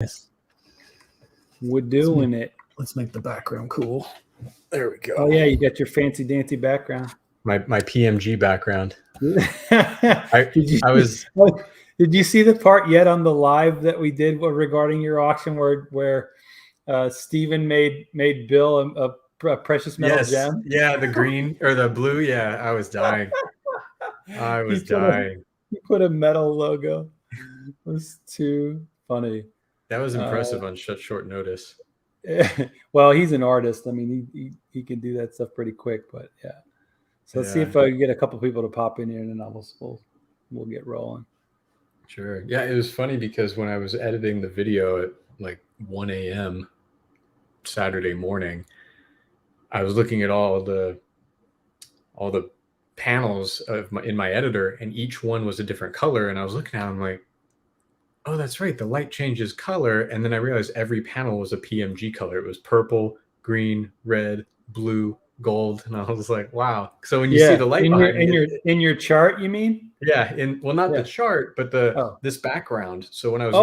Yes. We're doing it. Let's make the background cool. There we go. Oh yeah, you got your fancy dancy background. My PMG background. Did you see the part yet on the live that we did regarding your auction where Steven made Bill a precious metal gem? Yeah, the green or the blue. Yeah, I was dying. I was dying. He put a metal logo. It was too funny. That was impressive on such short notice. Well, he's an artist. I mean, he can do that stuff pretty quick. But yeah, so let's see if I can get a couple people to pop in here, and then we'll get rolling. Sure. Yeah, it was funny because when I was editing the video at like 1 a.m. Saturday morning, I was looking at all the panels in my editor, and each one was a different color. And I was looking at them like, oh, that's right, the light changes color. And then I realized every panel was a PMG color. It was purple, green, red, blue, gold, and I was like, wow. So when you see the light in your chart, you mean? Yeah, the chart, but this background. So when I was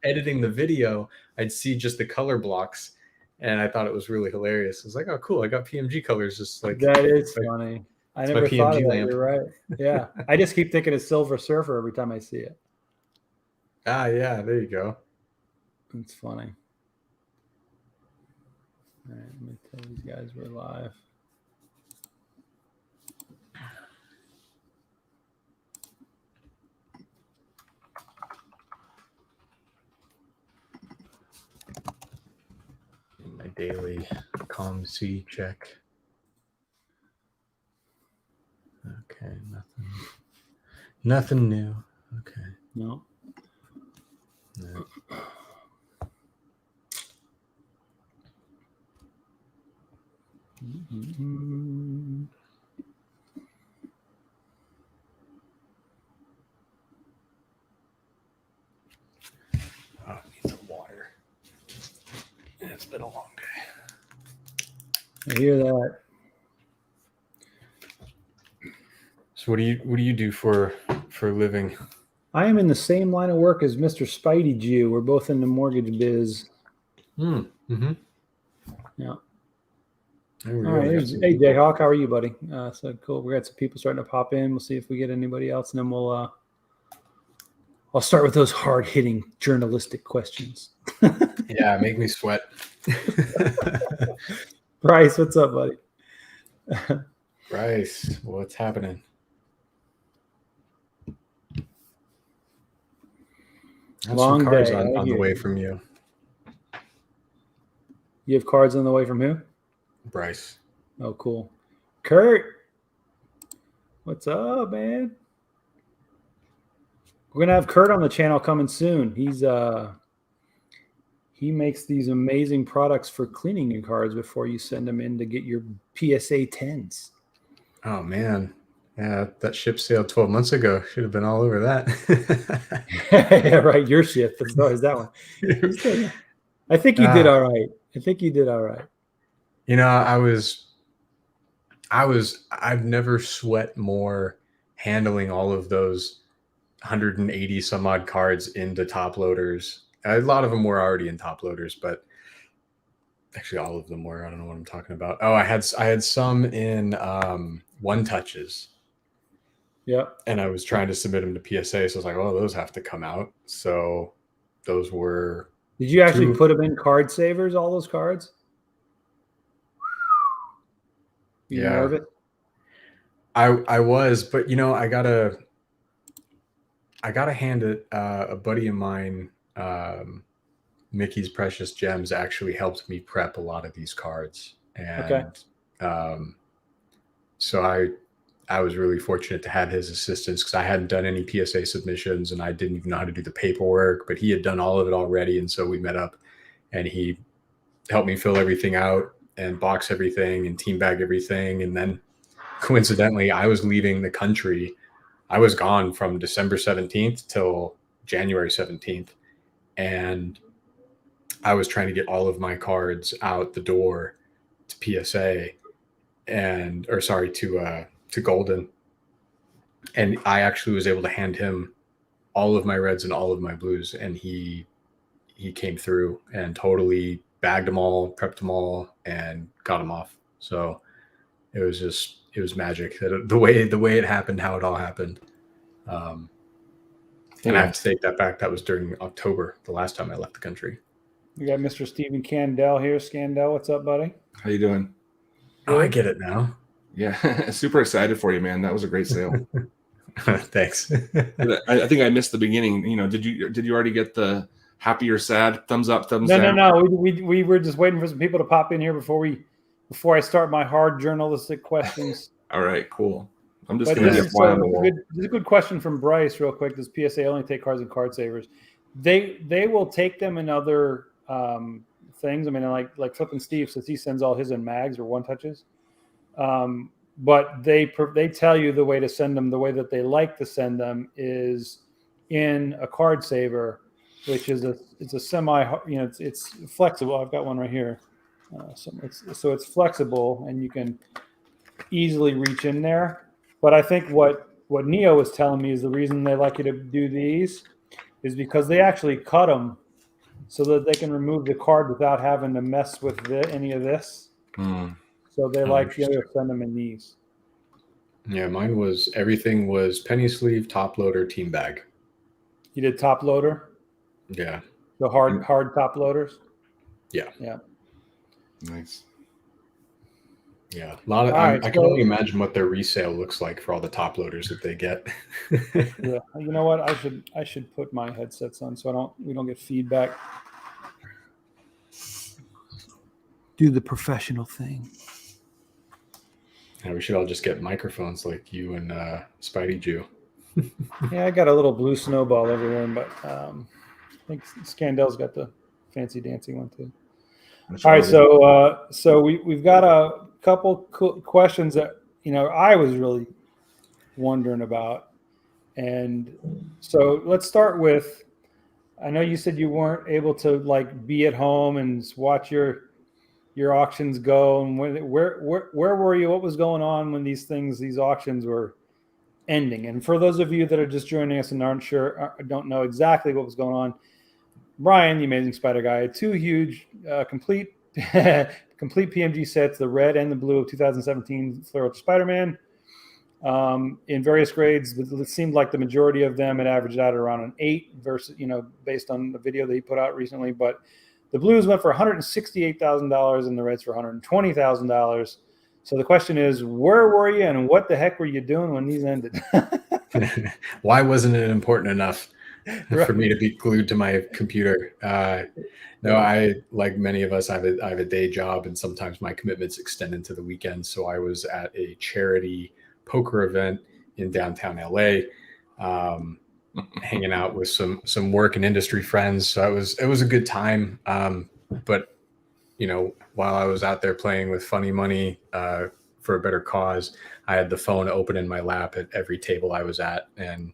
editing the video, I'd see just the color blocks, and I thought it was really hilarious. I was like, oh, cool, I got PMG colors. Just like that is funny. I never thought of that. You're right. Yeah, I just keep thinking of Silver Surfer every time I see it. Ah, yeah, there you go. It's funny. All right, let me tell these guys we're live. My daily COM-C check. Okay, nothing new. Okay. No. Mm-hmm. Oh, I need some water. It's been a long day. I hear that. So what do you do for a living? I am in the same line of work as Mr. Spidey Jew. We're both in the mortgage biz. Mm-hmm. Yeah. All right. Hey, Jayhawk, how are you, buddy? So cool. We got some people starting to pop in. We'll see if we get anybody else, and then I'll start with those hard-hitting journalistic questions. Yeah, make me sweat. Bryce, what's up, buddy? Bryce, what's happening? Long cards day on the way from you. You have cards on the way from who? Bryce. Oh, cool. Kurt, what's up, man? We're gonna have Kurt on the channel coming soon. He makes these amazing products for cleaning your cards before you send them in to get your PSA 10s. Oh man. Yeah, that ship sailed 12 months ago. Should have been all over that. Yeah, right. Your ship. As far as that one. I think you did all right. You know, I've never sweat more handling all of those 180 some odd cards into top loaders. A lot of them were already in top loaders, but actually all of them were. I don't know what I'm talking about. Oh, I had some in one touches. Yeah. And I was trying to submit them to PSA, so I was like, oh, those have to come out. So those were. Did you actually put them in card savers, all those cards? You nervous? I was, but you know, I gotta hand it. A buddy of mine, Mickey's Precious Gems, actually helped me prep a lot of these cards, and so I was really fortunate to have his assistance because I hadn't done any PSA submissions and I didn't even know how to do the paperwork, but he had done all of it already. And so we met up and he helped me fill everything out and box everything and team bag everything. And then coincidentally, I was leaving the country. I was gone from December 17th till January 17th. And I was trying to get all of my cards out the door to PSA to Goldin. And I actually was able to hand him all of my reds and all of my blues. And he he came through and totally bagged them all, prepped them all, and got them off. So it was magic. The way it happened, how it all happened. And I have to take that back. That was during October, the last time I left the country. We got Mr. Stephen Candell here. Scandell, what's up, buddy? How you doing? Oh, I get it now. Yeah, super excited for you, man. That was a great sale. Thanks. I think I missed the beginning. Did you already get the happy or sad, thumbs up, thumbs down? No. We were just waiting for some people to pop in here before I start my hard journalistic questions. All right, cool. I'm just going to get why on the wall. There's a good question from Bryce, real quick. Does PSA only take cards and card savers? They will take them in other things. I mean, like Flippin' Steve says he sends all his in mags or one touches. But they tell you the way to send them. The way that they like to send them is in a card saver, which is it's a semi. It's flexible. I've got one right here. So it's flexible and you can easily reach in there. But I think what Neo was telling me is the reason they like you to do these is because they actually cut them so that they can remove the card without having to mess with any of this. So they like you to send them in these. Yeah, mine was everything was penny sleeve, top loader, team bag. You did top loader? Yeah. The hard top loaders? Yeah. Yeah. Nice. Yeah. A lot of I can only imagine what their resale looks like for all the top loaders that they get. Yeah. You know what? I should put my headsets on so we don't get feedback. Do the professional thing. Yeah, we should all just get microphones like you and Spidey Jew. Yeah, I got a little blue snowball everywhere, but I think Scandell's got the fancy dancing one too. All right, so we've got a couple questions that I was really wondering about, and so let's start with. I know you said you weren't able to be at home and watch your auctions go, and where were you? What was going on when these auctions were ending? And for those of you that are just joining us and don't know exactly what was going on, Brian, the Amazing Spider Guy, had two huge complete PMG sets, the red and the blue of 2017 Flare Spider-Man, in various grades. It seemed like the majority of them had averaged out around an 8 versus, based on the video that he put out recently. But the blues went for $168,000 and the reds for $120,000. So the question is, where were you and what the heck were you doing when these ended? Why wasn't it important enough for me to be glued to my computer? No, I, like many of us, I have a day job, and sometimes my commitments extend into the weekend. So I was at a charity poker event in downtown LA, hanging out with some work and industry friends. So it was a good time. But while I was out there playing with funny money for a better cause, I had the phone open in my lap at every table I was at and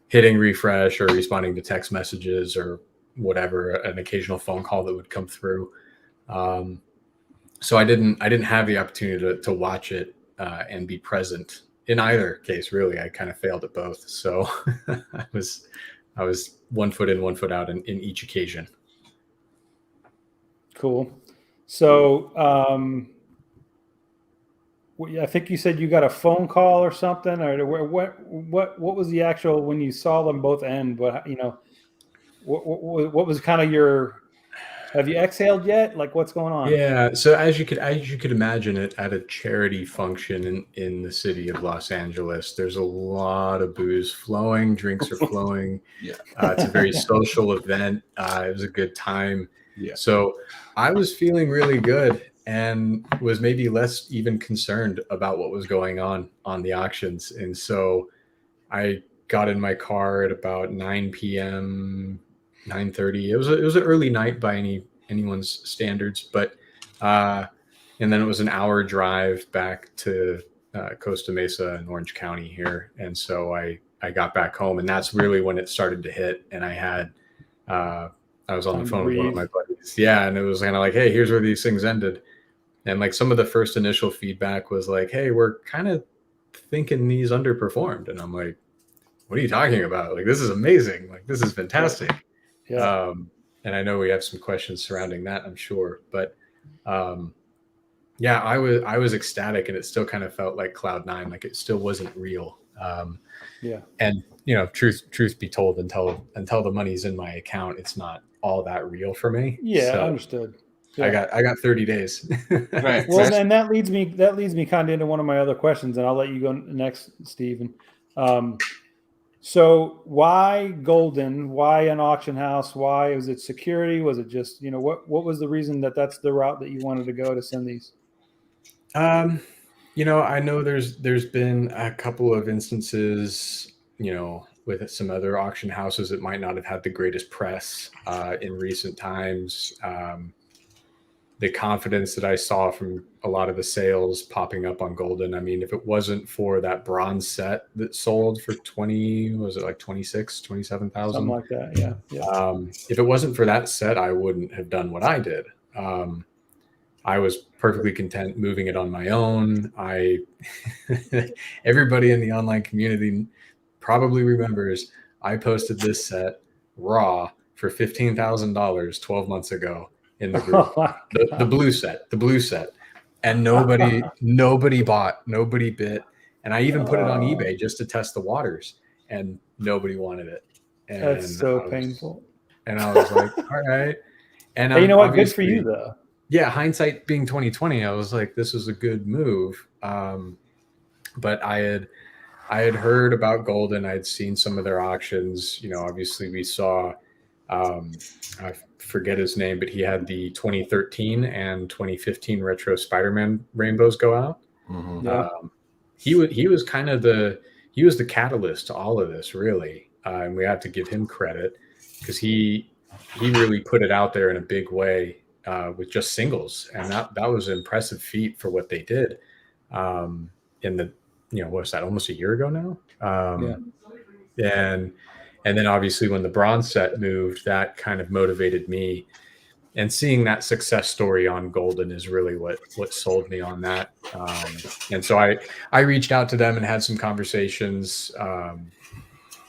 hitting refresh or responding to text messages or whatever, an occasional phone call that would come through. So I didn't have the opportunity to watch it and be present in either case. Really, I kind of failed at both. So I was 1 foot in, 1 foot out in each occasion. Cool. So I think you said you got a phone call or something, or what was the actual when you saw them both end? What was kind of your? Have you exhaled yet? What's going on? Yeah. So as you could imagine it at a charity function in the city of Los Angeles, there's a lot of booze flowing, drinks are flowing. Yeah. It's a very social event. It was a good time. Yeah. So I was feeling really good and was maybe less even concerned about what was going on the auctions. And so I got in my car at about 9 p.m., 9:30. It was an early night by anyone's standards, but and then it was an hour drive back to Costa Mesa in Orange County here. And so I got back home, and that's really when it started to hit. And I was on the phone with one of my buddies. Yeah. And it was kind of like, hey, here's where these things ended. And some of the first initial feedback was like, hey, we're kind of thinking these underperformed. And I'm like, what are you talking about? This is amazing. This is fantastic. Yeah. and I know we have some questions surrounding that, I'm sure, but yeah, I was ecstatic, and it still kind of felt like cloud nine, like it still wasn't real. Yeah. And truth be told, until the money's in my account, it's not all that real for me. Yeah, so understood. Yeah. I got 30 days. Right. Well, then that leads me kind of into one of my other questions, and I'll let you go next, Stephen. So why Goldin? Why an auction house? Why was it security? Was it just, what was the reason that's the route that you wanted to go to send these? I know there's been a couple of instances, with some other auction houses that might not have had the greatest press in recent times. The confidence that I saw from a lot of the sales popping up on Goldin. I mean, if it wasn't for that bronze set that sold for 27,000? Something like that. Yeah. Yeah. If it wasn't for that set, I wouldn't have done what I did. I was perfectly content moving it on my own. Everybody in the online community probably remembers I posted this set raw for $15,000 12 months ago in the group. The blue set, and nobody bought, nobody bit, and I even put it on eBay just to test the waters, and nobody wanted it. And that's so painful. And I was like, all right. And hey, you know what? Good for you, though. Yeah, hindsight being 2020, I was like, this is a good move. But I had heard about Goldin. I'd seen some of their auctions. Obviously we saw, I forget his name, but he had the 2013 and 2015 retro Spider-Man rainbows go out. Mm-hmm. Yeah. He was kind of the catalyst to all of this, really. And we have to give him credit because he really put it out there in a big way. With just singles, and that was an impressive feat for what they did. In the what was that, almost a year ago now? And then obviously when the bronze set moved, that kind of motivated me. And seeing that success story on Goldin is really what sold me on that. And so I reached out to them and had some conversations. I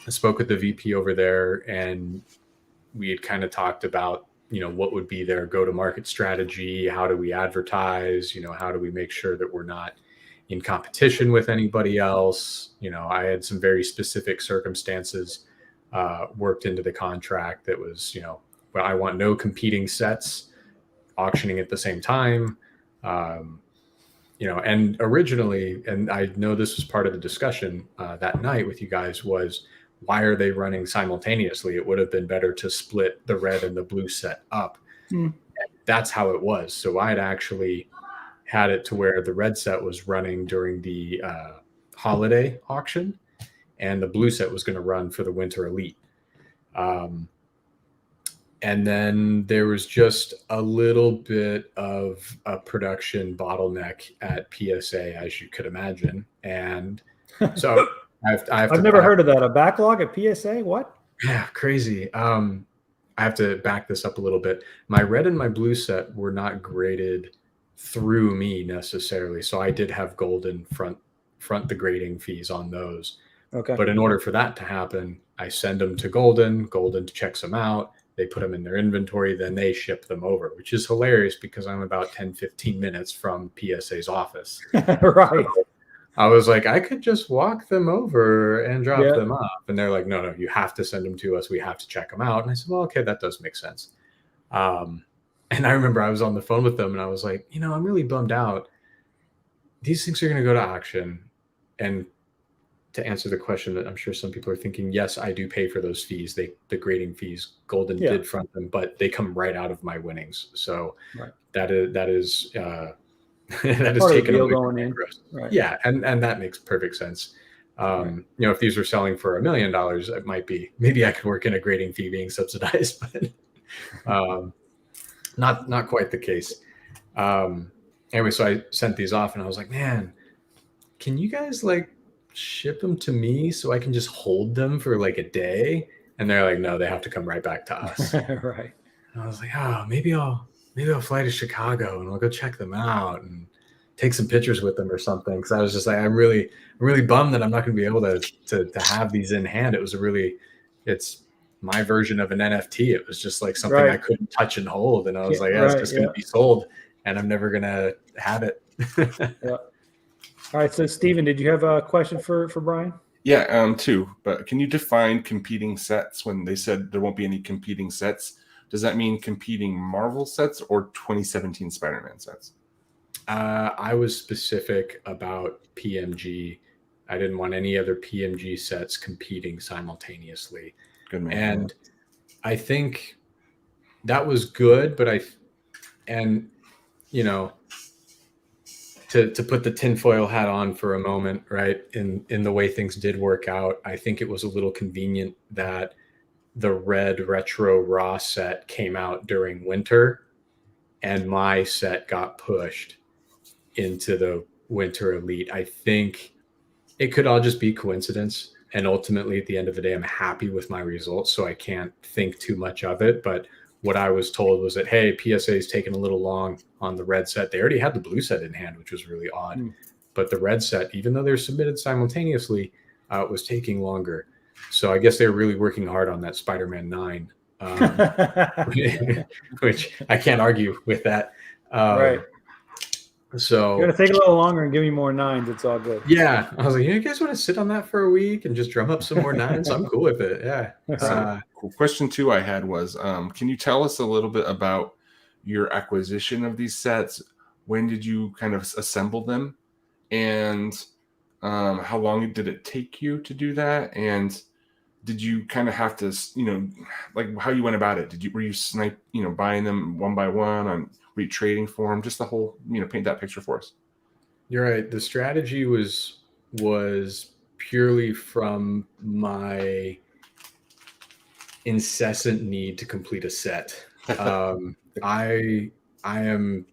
spoke with the VP over there, and we had kind of talked about what would be their go-to-market strategy? How do we advertise? How do we make sure that we're not in competition with anybody else? I had some very specific circumstances worked into the contract that was, I want no competing sets auctioning at the same time. And originally, and I know this was part of the discussion that night with you guys, was why are they running simultaneously? It would have been better to split the red and the blue set up. And that's how it was. So I had actually had it to where the red set was running during the holiday auction, and the blue set was going to run for the winter elite. And then there was just a little bit of a production bottleneck at PSA, as you could imagine. And so I've never heard of that. A backlog at PSA? What? Yeah, crazy. I have to back this up a little bit. My red and my blue set were not graded through me necessarily. So I did have Goldin front the grading fees on those. Okay. But in order for that to happen, I send them to Goldin checks them out. They put them in their inventory, then they ship them over, which is hilarious because I'm about 10, 15 minutes from PSA's office. Right. So I was like, I could just walk them over and drop them off. And they're like, no, you have to send them to us. We have to check them out. And I said, well, okay, that does make sense. And I remember I was on the phone with them and I was like, I'm really bummed out. These things are going to go to auction. And to answer the question that I'm sure some people are thinking, yes, I do pay for those fees. The grading fees, Goldin did front them, but they come right out of my winnings. So that is that is taken away going in. Right. Yeah, and that makes perfect sense. If these were selling for $1 million, it might be, maybe I could work in a grading fee being subsidized, but not quite the case. Anyway, so I sent these off and I was like, man, can you guys ship them to me so I can just hold them for a day? And they're like, no, they have to come right back to us. Right. And I was like, oh, maybe I'll fly to Chicago and I'll go check them out and take some pictures with them or something. Cause I was just like, I'm really bummed that I'm not going to be able to have these in hand. It's my version of an NFT. It was just like something I couldn't touch and hold. And I was like, yeah, it's just going to be sold and I'm never going to have it. Yeah. All right. So Steven, did you have a question for Brian? Yeah, two. But can you define competing sets? When they said there won't be any competing sets, does that mean competing Marvel sets or 2017 Spider-Man sets? I was specific about PMG. I didn't want any other PMG sets competing simultaneously. Good man. And I think that was good, but to put the tinfoil hat on for a moment, right? In the way things did work out, I think it was a little convenient that the red retro raw set came out during winter and my set got pushed into the winter elite. I think it could all just be coincidence. And ultimately at the end of the day, I'm happy with my results. So I can't think too much of it. But what I was told was that, hey, PSA is taking a little long on the red set. They already had the blue set in hand, which was really odd. But the red set, even though they're submitted simultaneously, was taking longer. So I guess they were really working hard on that Spider-Man 9, which I can't argue with that. Right. So you're gonna take a little longer and give me more 9s. It's all good. Yeah, I was like, you guys want to sit on that for a week and just drum up some more 9s? I'm cool with it. Yeah. Cool. Question 2 I had was, can you tell us a little bit about your acquisition of these sets? When did you kind of assemble them, and how long did it take you to do that? And did you kind of have to, like how you went about it? Were you buying them one by one? Were you trading for them? Just the whole, paint that picture for us. You're right. The strategy was purely from my incessant need to complete a set. I am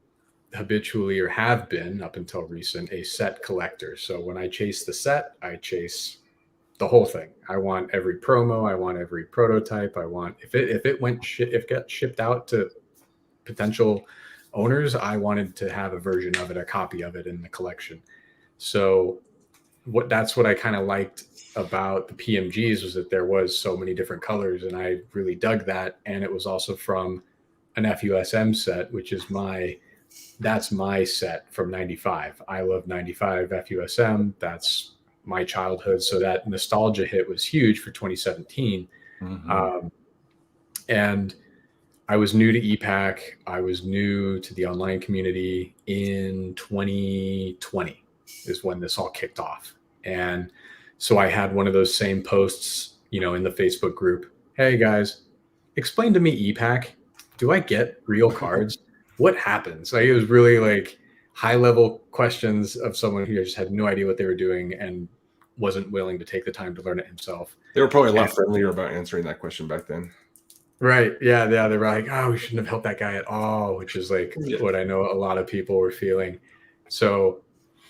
habitually, or have been up until recent, a set collector. So when I chase the set, I chase the whole thing. I want every promo. I want every prototype. I want if it got shipped out to potential owners, I wanted to have a version of it, a copy of it in the collection. So that's what I kind of liked about the PMGs, was that there was so many different colors, and I really dug that. And it was also from an FUSM set, which is that's my set from 95. I love 95 FUSM. That's my childhood. So that nostalgia hit was huge for 2017. And I was new to EPAC. I was new to the online community in 2020 is when this all kicked off. And so I had one of those same posts, in the Facebook group. Hey guys, explain to me EPAC. Do I get real cards? What happens? Like, it was really like high level questions of someone who just had no idea what they were doing and wasn't willing to take the time to learn it himself. They were probably a lot friendlier about answering that question back then. Right. Yeah. They were like, oh, we shouldn't have helped that guy at all, which is like what I know a lot of people were feeling. So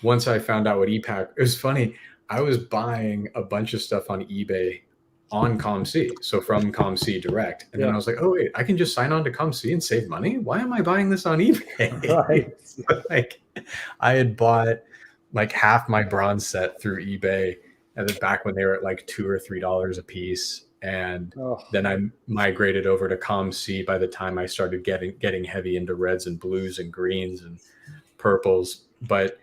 once I found out what EPAC, it was funny. I was buying a bunch of stuff on eBay on ComC. So from ComC direct. And then I was like, oh, wait, I can just sign on to ComC and save money. Why am I buying this on eBay? Right. So, like, I had bought like half my bronze set through eBay, and then back when they were at like $2 or $3 a piece. And then I migrated over to ComC by the time I started getting heavy into reds and blues and greens and purples. But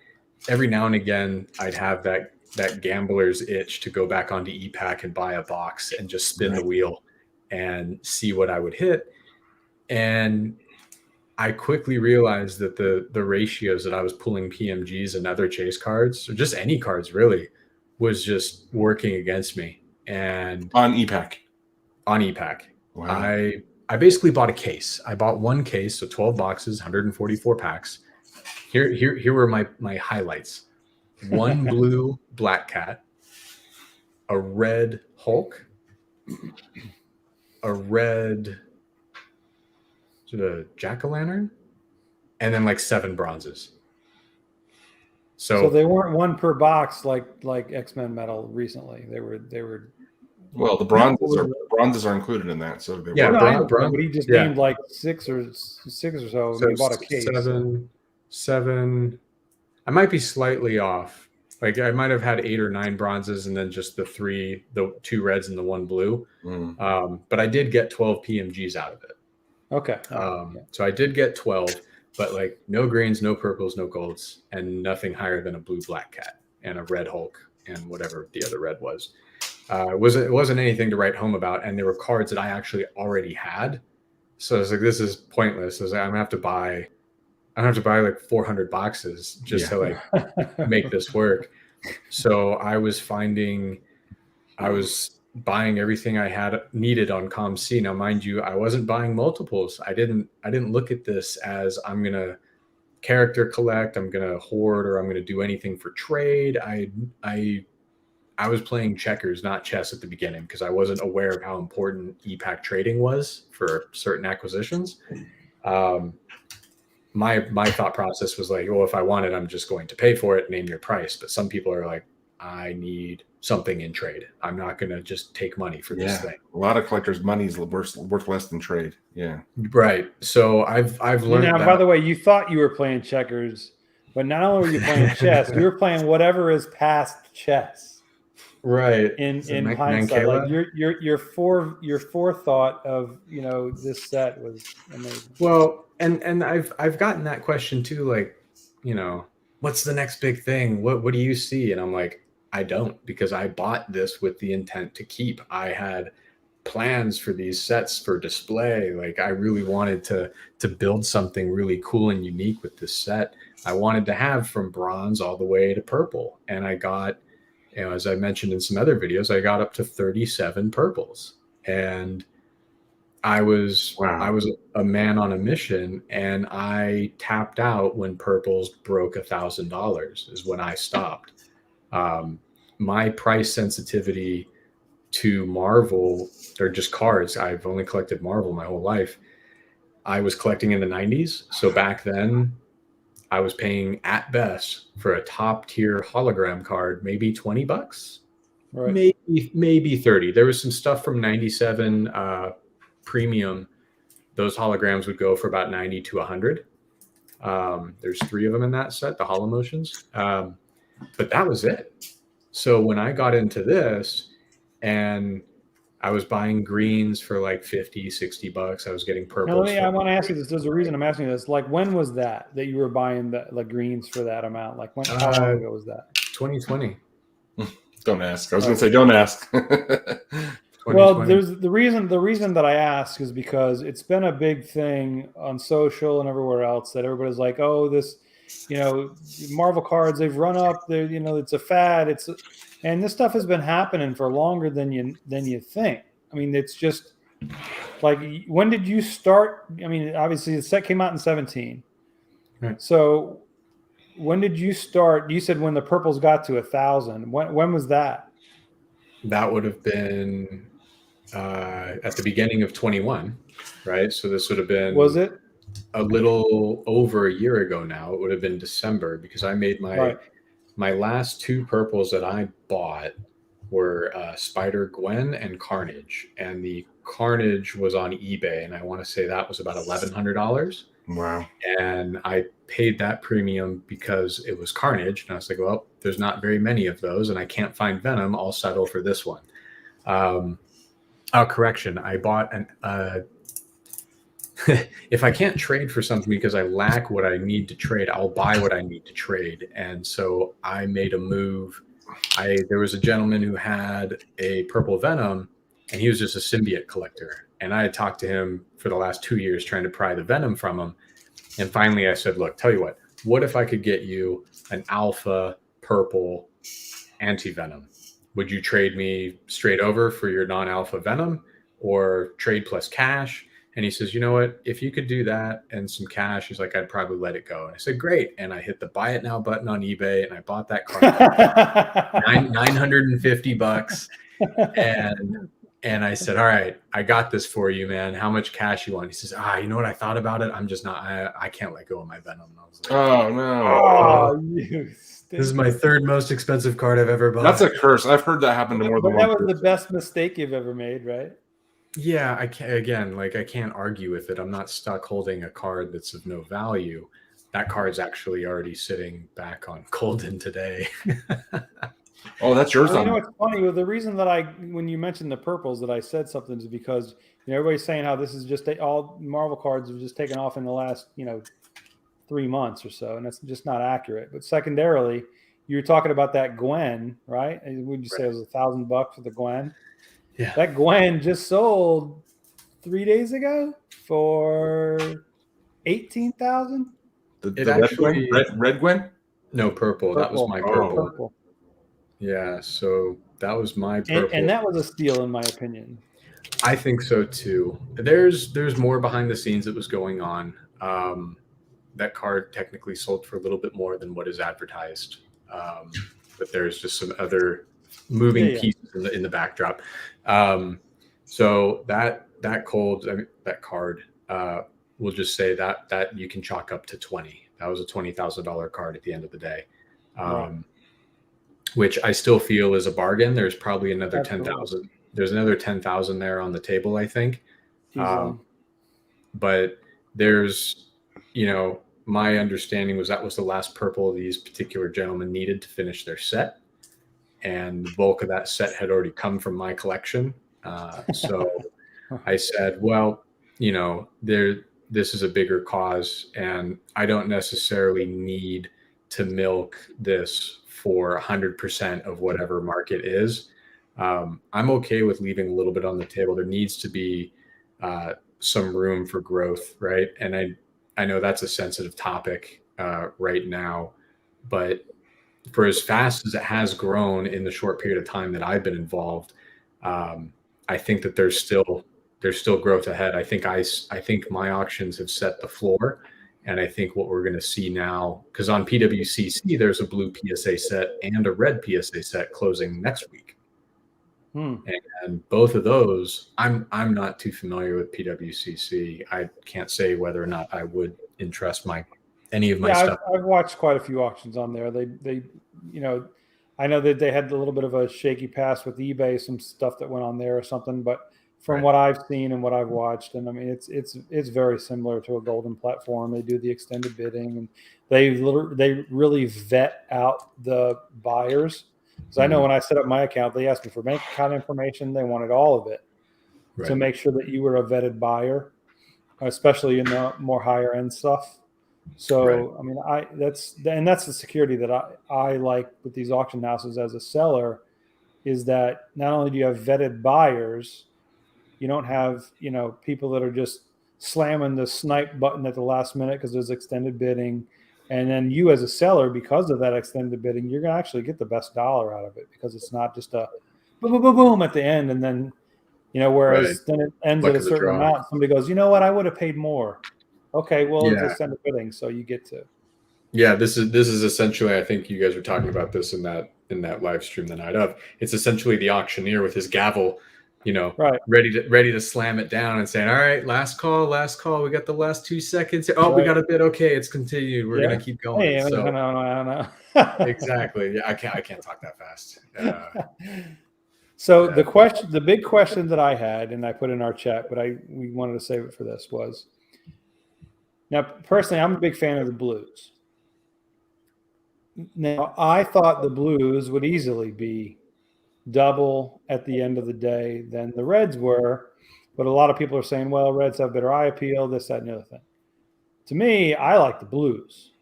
every now and again, I'd have that gambler's itch to go back onto EPAC and buy a box and just spin the wheel and see what I would hit. And I quickly realized that the ratios that I was pulling PMGs and other chase cards, or just any cards really, was just working against me. And on EPAC. Wow. I basically bought a case. I bought one case, so 12 boxes, 144 packs. Here were my highlights. One blue Black Cat, a red Hulk, a red jack-o'-lantern, and then like 7 bronzes. So they weren't one per box like X-Men Metal recently. They were. Well, the bronzes are included in that. So they but he just named like six or so. So he bought a case. Seven. I might be slightly off, Like I might have had 8 or 9 bronzes and then just the 2 reds and the 1 blue. But I did get 12 PMGs out of it. Okay. So I did get 12, but like no greens, no purples, no golds, and nothing higher than a blue black cat and a red Hulk and whatever the other red was. It wasn't anything to write home about, and there were cards that I actually already had. So I was like, this is pointless. I was like, I'm gonna have to buy like 400 boxes just to like make this work. So I was buying everything I had needed on ComC. Now, mind you, I wasn't buying multiples. I didn't look at this as I'm gonna character collect, I'm gonna hoard, or I'm gonna do anything for trade. I was playing checkers, not chess at the beginning, because I wasn't aware of how important e-pack trading was for certain acquisitions. My thought process was like, well, if I want it, I'm just going to pay for it, name your price. But some people are like, I need something in trade. I'm not going to just take money for this thing. A lot of collectors' money is worth less than trade. Yeah. Right. So I've learned now, that. by the way, you thought you were playing checkers, but not only were you playing chess, you were playing whatever is past chess. Right. In hindsight, like your forethought of this set was amazing. Well, and I've gotten that question too, like, what's the next big thing? What do you see? And I'm like, I don't, because I bought this with the intent to keep. I had plans for these sets for display. Like I really wanted to build something really cool and unique with this set. I wanted to have from bronze all the way to purple, and I got, as I mentioned in some other videos, I got up to 37 purples, and I was a man on a mission, and I tapped out when purples broke $1,000 is when I stopped. My price sensitivity to Marvel, or just cards, I've only collected Marvel my whole life. I was collecting in the 90s. So back then I was paying at best for a top tier hologram card, maybe $20, right? Maybe 30. There was some stuff from 97 premium. Those holograms would go for about 90 to 100. There's 3 of them in that set, the Holo Motions. But that was it. So when I got into this and I was buying greens for like 50, 60 bucks, I was getting purples. Now, I want to ask you this. There's a reason I'm asking you this. Like, when was that you were buying the greens for that amount? Like, how long ago was that? 2020. Don't ask. I was going to say, don't ask. Well, there's the reason that I ask is because it's been a big thing on social and everywhere else that everybody's like, oh, this, Marvel cards, they've run up, it's a fad. And this stuff has been happening for longer than you think. I mean, it's just like, when did you start? I mean, obviously the set came out in 2017. Right. So when did you start? You said when the purples got to 1,000. When was that? That would have been at the beginning of 21, right? So this would have been, was it a little over a year ago now? It would have been December, because I made my last 2 purples that I bought were Spider-Gwen and Carnage, and the Carnage was on eBay, and I want to say that was about $1,100. Wow. And I paid that premium because it was Carnage, and I was like, well, there's not very many of those, and I can't find Venom. I'll settle for this one. Correction, I bought if I can't trade for something because I lack what I need to trade, I'll buy what I need to trade. And so I made a move. There was a gentleman who had a purple Venom, and he was just a symbiote collector. And I had talked to him for the last 2 years trying to pry the Venom from him. And finally I said, look, tell you what if I could get you an alpha purple anti-Venom? Would you trade me straight over for your non-alpha Venom, or trade plus cash? And he says, you know what, if you could do that and some cash, he's like, I'd probably let it go. And I said, great. And I hit the buy it now button on eBay, and I bought that card $950. And I said, all right, I got this for you, man. How much cash you want? He says, you know what, I thought about it. I'm just not, I can't let go of my Venom. And I was like, oh no. This is my 3rd most expensive card I've ever bought. That's a curse. I've heard that happen to more than one person. That was person. the best mistake you've ever made, right? Yeah, I can't argue with it. I'm not stuck holding a card that's of no value. that card's actually already sitting back on Goldin today. Oh, that's yours. Well, you know what's funny? Well, the reason that when you mentioned the purples, that I said something is because everybody's saying how this is just all Marvel cards have just taken off in the last 3 months or so, and that's just not accurate. But secondarily, you were talking about that Gwen, right? Would you say it was $1,000 for the Gwen? Yeah, that Gwen just sold 3 days ago for 18,000. The red Gwen? No, purple. That was my purple. Purple. Yeah, so that was my purple, and that was a steal in my opinion. I think so too. There's more behind the scenes that was going on. That card technically sold for a little bit more than what is advertised, but there's just some other moving pieces in the backdrop. So that card, we'll just say that you can chalk up to 20. That was a $20,000 card at the end of the day, which I still feel is a bargain. There's probably another 10,000. There's another 10,000 there on the table, I think. But there's, my understanding was that was the last purple these particular gentlemen needed to finish their set. And the bulk of that set had already come from my collection. So I said, well, this is a bigger cause, and I don't necessarily need to milk this for 100% of whatever market is. I'm okay with leaving a little bit on the table. There needs to be some room for growth, right? And I know that's a sensitive topic right now, but for as fast as it has grown in the short period of time that I've been involved, I think that there's still growth ahead. I think my auctions have set the floor, and I think what we're going to see now, because on PWCC there's a blue PSA set and a red PSA set closing next week. And both of those, I'm not too familiar with PWCC. I can't say whether or not I would entrust any of my stuff. I've watched quite a few auctions on there. They I know that they had a little bit of a shaky past with eBay, some stuff that went on there or something, but from what I've seen and what I've watched, and I mean, it's very similar to a Goldin platform. They do the extended bidding, and they really vet out the buyers. So I know when I set up my account, they asked me for bank account information. They wanted all of it to make sure that you were a vetted buyer, especially in the more higher end stuff. So, I mean, that's the security that I like with these auction houses as a seller, is that not only do you have vetted buyers, you don't have, people that are just slamming the snipe button at the last minute because there's extended bidding. And then you as a seller, because of that extended bidding, you're going to actually get the best dollar out of it, because it's not just a boom, boom, boom, boom at the end. And then, whereas then it ends at a certain amount. Somebody goes, you know what, I would have paid more. Okay, well, it's extended bidding, so you get to. Yeah, this is essentially, I think you guys were talking about this in that live stream the night of. It's essentially the auctioneer with his gavel, ready to slam it down and saying, all right, last call, we got the last 2 seconds. Oh, we got a bid. Okay, it's continued. We're gonna keep going. Hey, so, no. Exactly. Yeah, I can't talk that fast. So the big question that I had, and I put in our chat, but we wanted to save it for this, was, now personally, I'm a big fan of the blues. Now, I thought the blues would easily be double at the end of the day than the reds were, but a lot of people are saying, well, reds have better eye appeal, this, that, and the other thing. To me, I like the blues.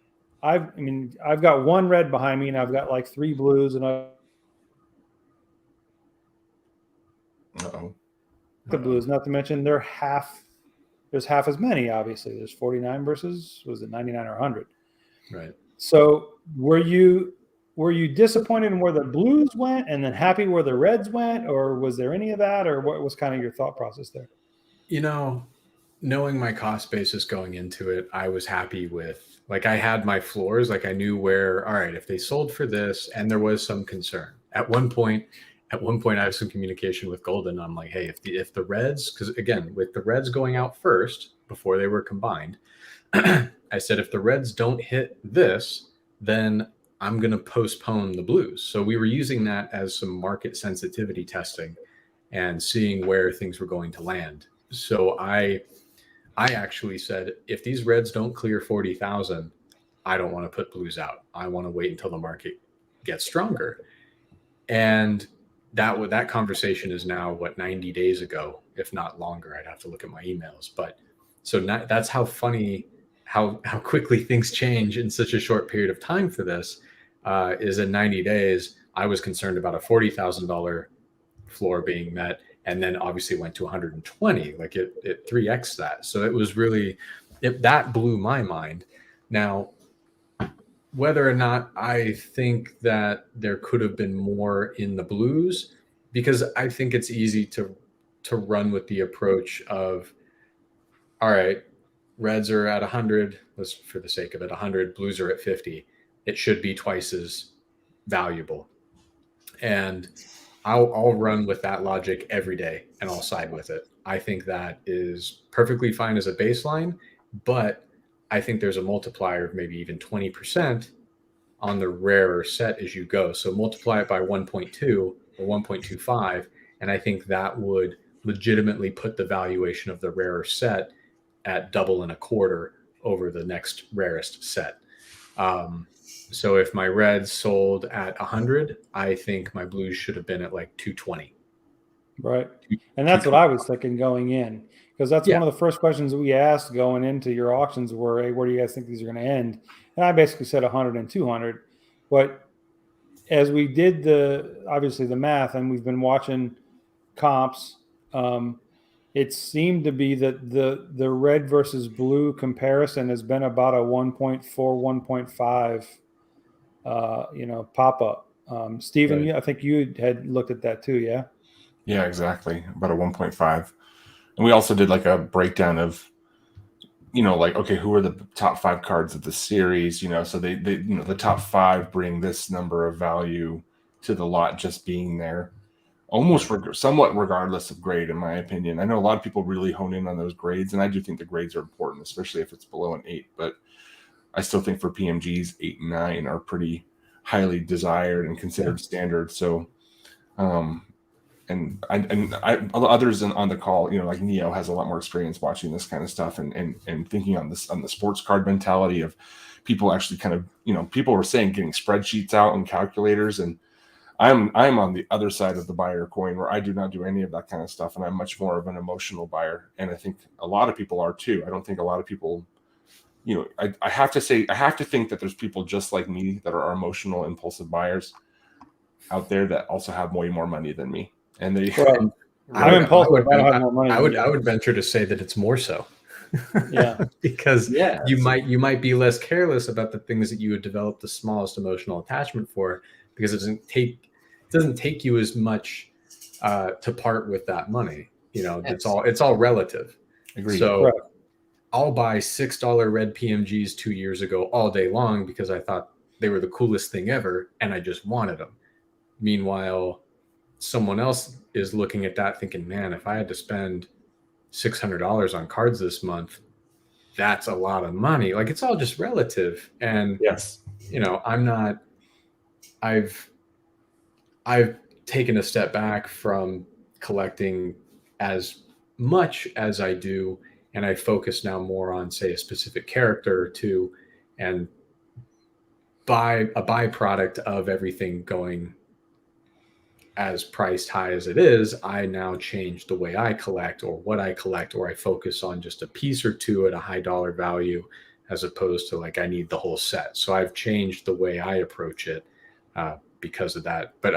I've got one red behind me, and I've got like 3 blues, and the blues. Not to mention there's half as many. Obviously, there's 49 versus, was it 99 or 100? Right. So were you disappointed in where the blues went and then happy where the reds went, or was there any of that, or what was kind of your thought process there? Knowing my cost basis going into it, I was happy with, I had my floors, I knew where, all right, if they sold for this, and there was some concern. At one point I have some communication with Goldin. I'm like, hey, if the reds, because again, with the reds going out first before they were combined, I said, if the reds don't hit this, then I'm going to postpone the blues. So we were using that as some market sensitivity testing and seeing where things were going to land. So I actually said, if these reds don't clear 40,000, I don't want to put blues out. I want to wait until the market gets stronger. And that conversation is now 90 days ago, if not longer. I'd have to look at my emails. But so that's how funny how quickly things change in such a short period of time for this. Is in 90 days, I was concerned about a $40,000 floor being met, and then obviously went to 120. Like it 3x that. So it was really that blew my mind. Now, whether or not I think that there could have been more in the blues, because I think it's easy to run with the approach of, all right, reds are at 100, let's, for the sake of it, 100, blues are at 50. It should be twice as valuable. And I'll run with that logic every day, and I'll side with it. I think that is perfectly fine as a baseline, but I think there's a multiplier of maybe even 20% on the rarer set as you go. So multiply it by 1.2 or 1.25, and I think that would legitimately put the valuation of the rarer set at double and a quarter over the next rarest set. So if my reds sold at 100, I think my blues should have been at like 220. Right. And that's what I was thinking going in, because that's one of the first questions we asked going into your auctions were, hey, where do you guys think these are going to end? And I basically said 100 and 200. But as we did obviously the math, and we've been watching comps, it seemed to be that the red versus blue comparison has been about a 1.4, 1.5 pop up. Stephen, Right. I think you had looked at that too, yeah? Yeah, exactly. About a 1.5. And we also did like a breakdown of, like, okay, who are the top 5 cards of the series? So they the top 5 bring this number of value to the lot just being there, almost somewhat regardless of grade, in my opinion. I know a lot of people really hone in on those grades, and I do think the grades are important, especially if it's below an 8. But I still think for PMGs, 8 and 9 are highly desired and considered standard. So, and others on the call, like Neo has a lot more experience watching this kind of stuff and thinking on the sports card mentality of people actually kind of, people were saying getting spreadsheets out and calculators, and I'm on the other side of the buyer coin where I do not do any of that kind of stuff, and I'm much more of an emotional buyer, and I think a lot of people are too. I don't think a lot of people, I have to think that there's people just like me that are emotional, impulsive buyers out there that also have way more money than me. And I'm impulsive. I don't have more money. I would venture to say that it's more so. Yeah. Because you might be less careless about the things that you would develop the smallest emotional attachment for, because it doesn't take you as much to part with that money. It's all relative. Agreed. So I'll buy $6 red PMGs 2 years ago all day long because I thought they were the coolest thing ever and I just wanted them. Meanwhile, someone else is looking at that thinking, man, if I had to spend $600 on cards this month, that's a lot of money. Like, it's all just relative. And yes, I've taken a step back from collecting as much as I do, and I focus now more on, say, a specific character or two, and by a byproduct of everything going as priced high as it is, I now change the way I collect or what I collect, or I focus on just a piece or two at a high dollar value as opposed to like I need the whole set. So I've changed the way I approach it because of that. But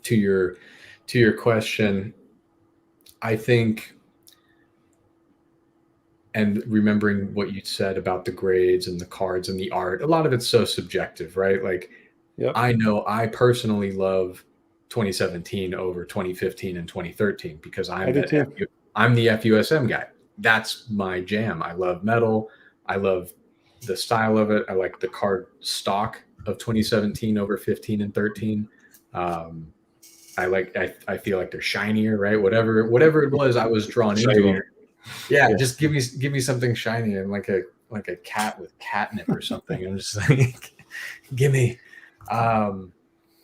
to your question, I think, and remembering what you said about the grades and the cards and the art, a lot of it's so subjective, right? Like, I know I personally love 2017 over 2015 and 2013 because I'm the FUSM guy. That's my jam. I love metal. I love the style of it. I like the card stock of 2017 over 15 and 13. I feel like they're shinier, right? Whatever it was, I was drawn into them. Yeah, just give me something shiny and like a cat with catnip or something. I'm just like, give me.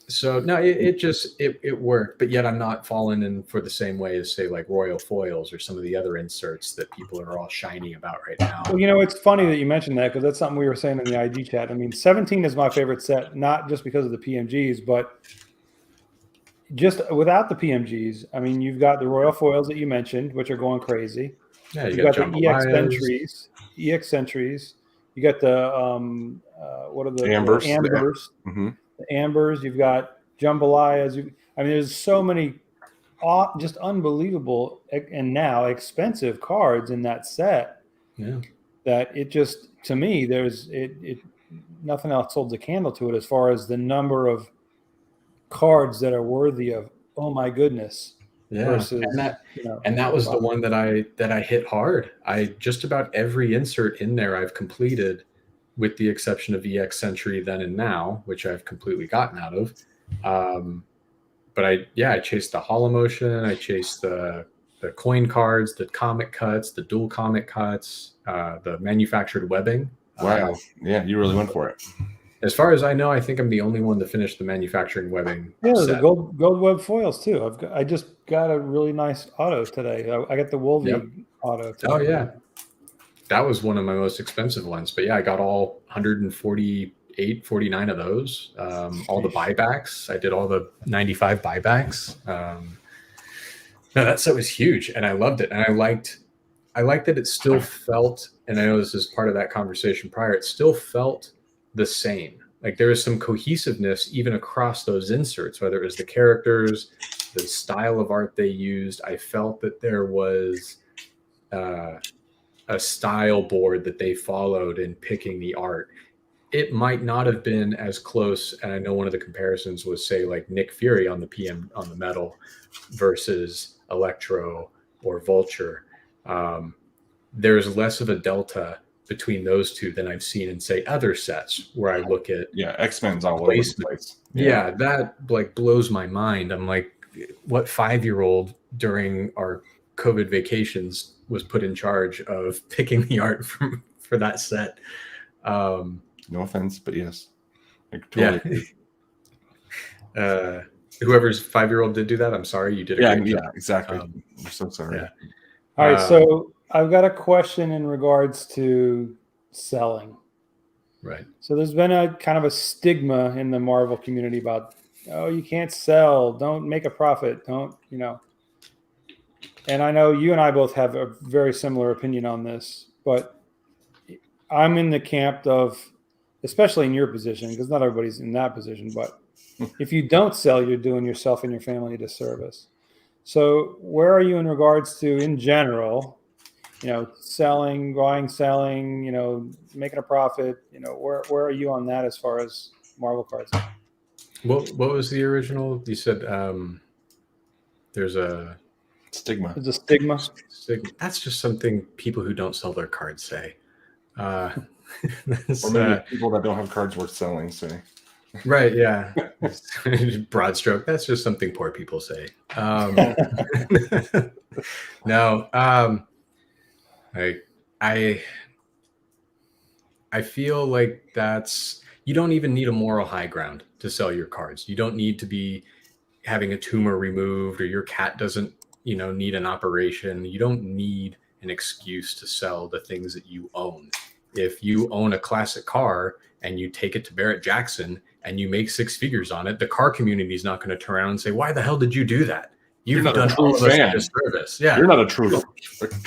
So no, it worked, but yet I'm not falling in for the same way as say like Royal Foils or some of the other inserts that people are all shiny about right now. Well, it's funny that you mentioned that because that's something we were saying in the IG chat. I mean, 17 is my favorite set, not just because of the PMGs, but just without the PMGs. I mean, you've got the Royal Foils that you mentioned, which are going crazy. Yeah, You've got the EX Sentries. You got the what are the Ambers? The Ambers. Mm-hmm. The Ambers. You've got Jambalayas. I mean, there's so many just unbelievable and now expensive cards in that set. Yeah. That it just, to me, there's nothing else holds a candle to it as far as the number of cards that are worthy of, oh my goodness. Yeah. Versus, and that was the one that I hit hard. I just about every insert in there I've completed, with the exception of EX Sentry Then and Now, which I've completely gotten out of. But I chased the Hollow Motion, I chased the coin cards, the comic cuts, the dual comic cuts, the manufactured webbing. Wow. Yeah, you really went for it. As far as I know, I think I'm the only one to finish the manufacturing webbing. Yeah, the gold web foils too. I just got a really nice auto today. I got the Wolvie auto today. Oh yeah, that was one of my most expensive ones. But yeah, I got all 148, 49 of those. All the buybacks. I did all the 95 buybacks. No, that set was huge, and I loved it. And I liked that it still felt. And I know this is part of that conversation prior. It still felt the same. Like there was some cohesiveness even across those inserts, whether it was the characters, the style of art they used. I felt that there was a style board that they followed in picking the art. It might not have been as close, and I know one of the comparisons was say like Nick Fury on the metal versus Electro or Vulture. There's less of a delta between those two than I've seen in say other sets where I look at X-Men's all over the place. Yeah, that like blows my mind. I'm like, what 5-year-old during our COVID vacations was put in charge of picking the art for that set? No offense, but yes. Totally whoever's 5-year-old did do that, I'm sorry, you did a great job. Yeah, exactly. I'm so sorry. Yeah. All right, so I've got a question in regards to selling. Right. So there's been a kind of a stigma in the Marvel community about, oh, you can't sell, don't make a profit, don't. And I know you and I both have a very similar opinion on this, but I'm in the camp of, especially in your position, because not everybody's in that position, but if you don't sell, you're doing yourself and your family a disservice. So where are you in regards to, in general, selling, buying, selling, making a profit, where are you on that as far as Marvel cards? What was the original? You said there's a stigma. There's a stigma. That's just something people who don't sell their cards say. Or maybe people that don't have cards worth selling say. Right, yeah. Broad stroke. That's just something poor people say. No. I feel like you don't even need a moral high ground to sell your cards. You don't need to be having a tumor removed, or your cat doesn't, need an operation. You don't need an excuse to sell the things that you own. If you own a classic car and you take it to Barrett Jackson and you make 6 figures on it, the car community is not going to turn around and say, "Why the hell did you do that? You've done all of us a disservice." Yeah, you're not a true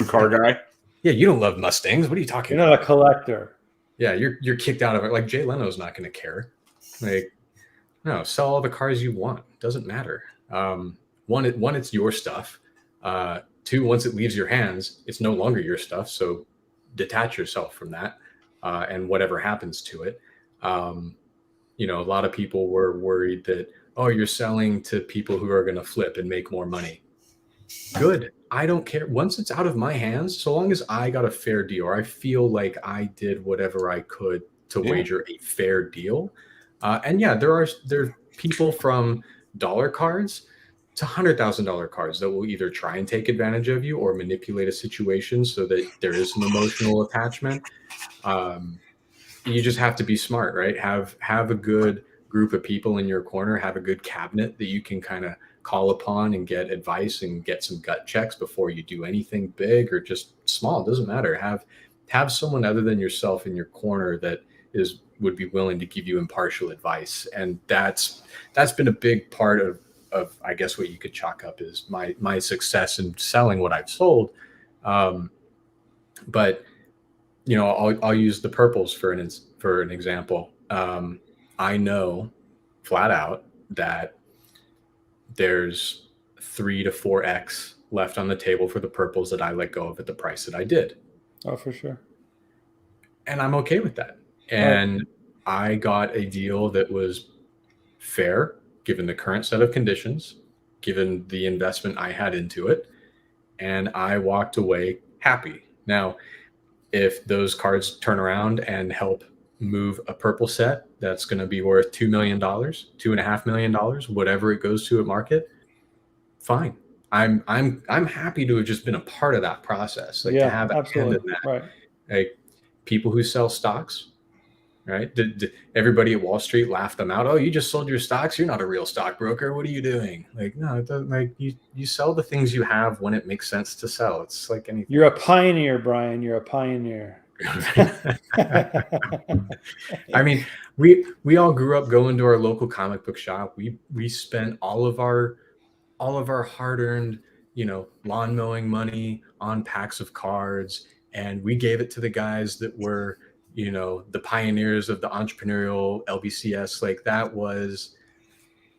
car guy. Yeah, you don't love Mustangs. What are you talking about? You're not a collector. Yeah, you're kicked out of it. Like Jay Leno's not going to care. Like, no, sell all the cars you want. Doesn't matter. One, it's your stuff. 2, once it leaves your hands, it's no longer your stuff. So detach yourself from that, and whatever happens to it. A lot of people were worried that, oh, you're selling to people who are going to flip and make more money. Good. I don't care. Once it's out of my hands, so long as I got a fair deal, or I feel like I did whatever I could to wager a fair deal. And yeah, there are people from dollar cards to $100,000 cards that will either try and take advantage of you or manipulate a situation so that there is some emotional attachment. You just have to be smart, right? Have a good group of people in your corner, have a good cabinet that you can kind of call upon and get advice and get some gut checks before you do anything big or just small. It doesn't matter. Have someone other than yourself in your corner that would be willing to give you impartial advice. And that's been a big part of I guess what you could chalk up is my success in selling what I've sold. But you know, I'll use the purples for an example. I know flat out that there's 3 to 4x left on the table for the purples that I let go of at the price that I did. Oh, for sure. And I'm okay with that. And I got a deal that was fair, given the current set of conditions, given the investment I had into it. And I walked away happy. Now, if those cards turn around and help move a purple set that's going to be worth $2 million, $2.5 million, whatever it goes to at market, fine. I'm happy to have just been a part of that process. Like, to have a hand in that. Right. Like, people who sell stocks, right? Did everybody at Wall Street laugh them out? Oh, you just sold your stocks? You're not a real stockbroker. What are you doing? Like, no, it doesn't. Like, you sell the things you have when it makes sense to sell. It's like anything. You're a pioneer, Brian. You're a pioneer. I mean, we all grew up going to our local comic book shop. We spent all of our hard-earned, you know, lawn mowing money on packs of cards, and we gave it to the guys that were, you know, the pioneers of the entrepreneurial LBCS. Like,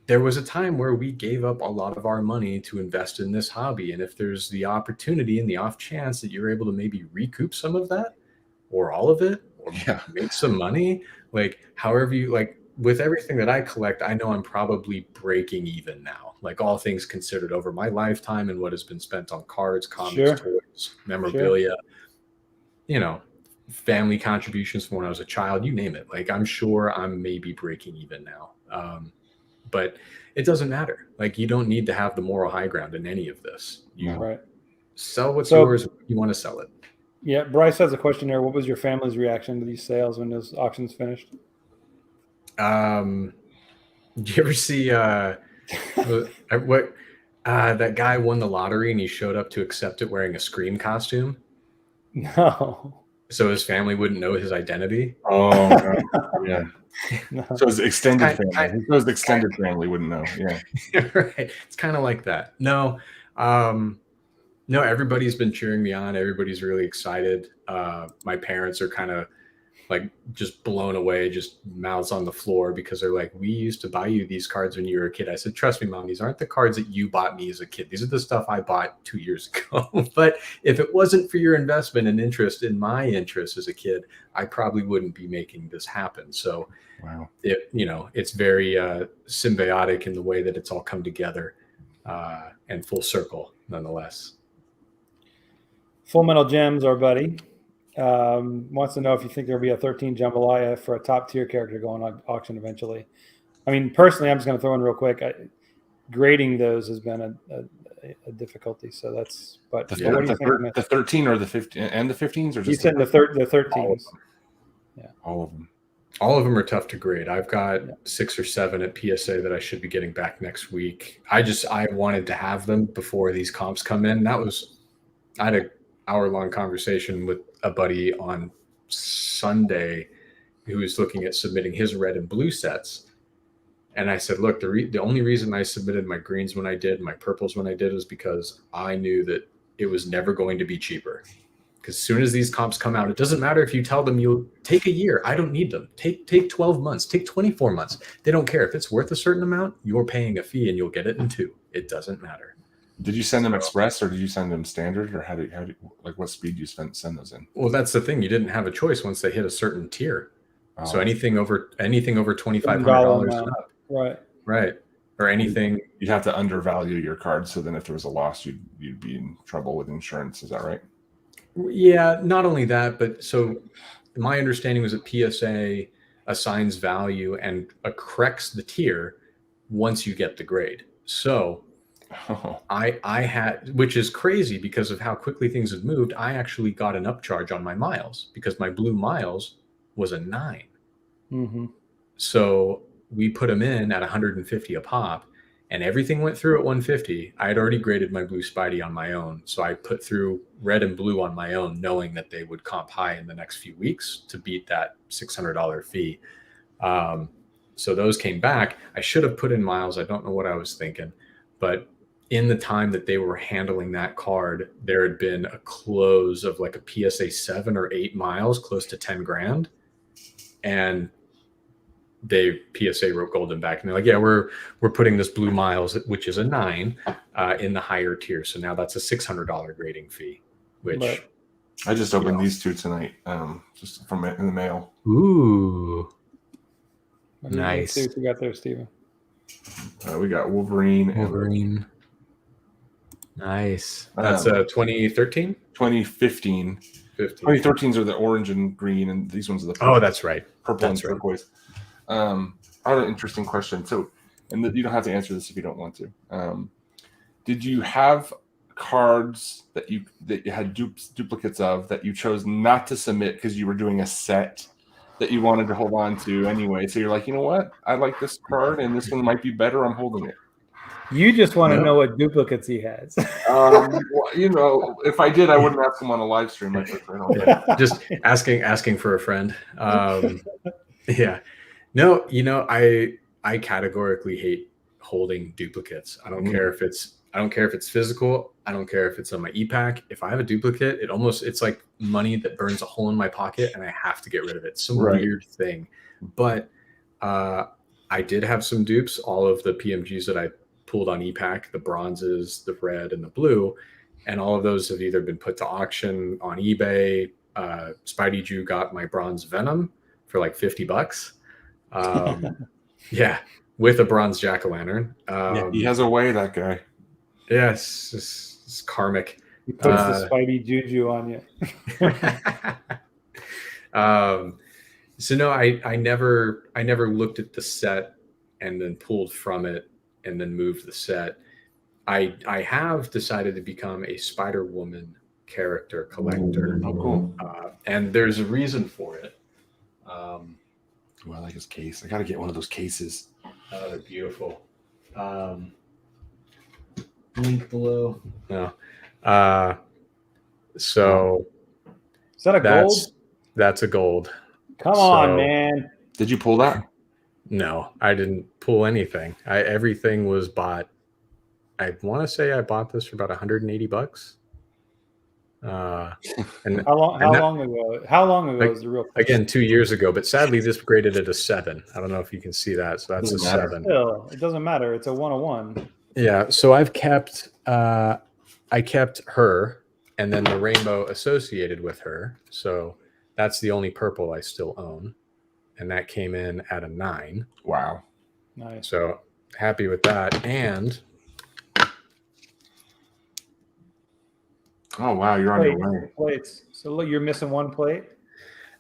there was a time where we gave up a lot of our money to invest in this hobby. And if there's the opportunity and the off chance that you're able to maybe recoup some of that or all of it, or make some money, like, however you, like, with everything that I collect, I know I'm probably breaking even now, like, all things considered, over my lifetime and what has been spent on cards, comics, toys, memorabilia, you know, family contributions from when I was a child, you name it. Like, I'm sure I'm maybe breaking even now. But it doesn't matter. Like, you don't need to have the moral high ground in any of this. You sell what's yours. You want to sell it. Yeah. Bryce has a question there. What was your family's reaction to these sales when those auctions finished? Did you ever see that guy won the lottery and he showed up to accept it wearing a Scream costume? No. So his family wouldn't know his identity. Oh, yeah. No. So his extended family. His extended family wouldn't know. Yeah. Right. It's kind of like that. No, no, everybody's been cheering me on. Everybody's really excited. My parents are kind of like just blown away, just mouths on the floor, because they're like, we used to buy you these cards when you were a kid. I said, trust me, Mom, these aren't the cards that you bought me as a kid. These are the stuff I bought 2 years ago. But if it wasn't for your investment and interest in my interest as a kid, I probably wouldn't be making this happen. So it's very symbiotic in the way that it's all come together, and full circle nonetheless. Full Metal Gems, our buddy, wants to know if you think there'll be a 13 Jambalaya for a top tier character going on auction eventually. I mean, personally, I'm just going to throw in real quick. Grading those has been a difficulty. So that's, but the 13 or the 15 and the 15s, or just you said the 13s. All of them. All of them are tough to grade. I've got 6 or 7 at PSA that I should be getting back next week. I wanted to have them before these comps come in. I had an hour-long conversation with a buddy on Sunday who was looking at submitting his red and blue sets. And I said, look, the only reason I submitted my greens when I did, my purples when I did, was because I knew that it was never going to be cheaper. Because as soon as these comps come out, it doesn't matter if you tell them you'll take a year. I don't need them. Take 12 months. Take 24 months. They don't care. If it's worth a certain amount, you're paying a fee and you'll get it in 2. It doesn't matter. Did you send them express, or did you send them standard, or how do like what speed do you send those in? Well, that's the thing. You didn't have a choice once they hit a certain tier. Oh. So anything over $2,500 and up. Right. Or anything. You'd have to undervalue your card. So then if there was a loss, you'd be in trouble with insurance. Is that right? Yeah. Not only that, but so my understanding was that PSA assigns value and corrects the tier once you get the grade. So I had, which is crazy because of how quickly things have moved. I actually got an upcharge on my miles because my blue miles was a 9. Mm-hmm. So we put them in at 150 a pop, and everything went through at 150. I had already graded my blue Spidey on my own, so I put through red and blue on my own, knowing that they would comp high in the next few weeks to beat that $600 fee. So those came back. I should have put in miles. I don't know what I was thinking, but in the time that they were handling that card, there had been a close of like a PSA 7 or 8 miles, close to 10 grand. And they PSA wrote Goldin back, and they're like, yeah, we're putting this blue miles, which is a 9, in the higher tier. So now that's a $600 grading fee, which I just opened these two tonight, just from in the mail. Ooh. Nice. See what you got there, Steven. We got Wolverine. Wolverine. Nice. That's 2013? 2015. 2013s are the orange and green, and these ones are the purple. Oh, that's right. Purple and turquoise. I have an interesting question. So, and you don't have to answer this if you don't want to. Did you have cards that you had duplicates of that you chose not to submit because you were doing a set that you wanted to hold on to anyway? So you're like, you know what? I like this card, and this one might be better. I'm holding it. You just want to know what duplicates he has. Well, you know, if I did, I wouldn't ask him on a live stream. Just asking for a friend. Yeah. No, you know, I categorically hate holding duplicates. I don't care if it's physical. I don't care if it's on my e-pack. If I have a duplicate, it's like money that burns a hole in my pocket and I have to get rid of it. It's some weird thing. But I did have some dupes, all of the PMGs that I pulled on e-pack, the bronzes, the red, and the blue. And all of those have either been put to auction on eBay. Spidey Jew got my bronze Venom for like $50. Yeah, with a bronze jack-o'-lantern. Yeah, he has a way, that guy. Yes, it's karmic. He puts the Spidey juju on you. So no, I never looked at the set and then pulled from it and then moved the set. I have decided to become a Spider-Woman character collector. Oh, cool. And there's a reason for it. I like his case. I got to get one of those cases. Oh, they're beautiful. Link below. No. So is that a gold? That's a gold. Come on, man. Did you pull that? No, I didn't pull anything. Everything was bought. I want to say I bought this for about $180. And how long ago? How long ago was the real question? Again, 2 years ago, but sadly this graded at a 7. I don't know if you can see that. So that's a 7. Still, it doesn't matter. It's a 101. Yeah. So I kept her and then the rainbow associated with her. So that's the only purple I still own. And that came in at a 9. Wow. Nice. So happy with that. And oh wow, you're on your way. Plates. So look, you're missing one plate.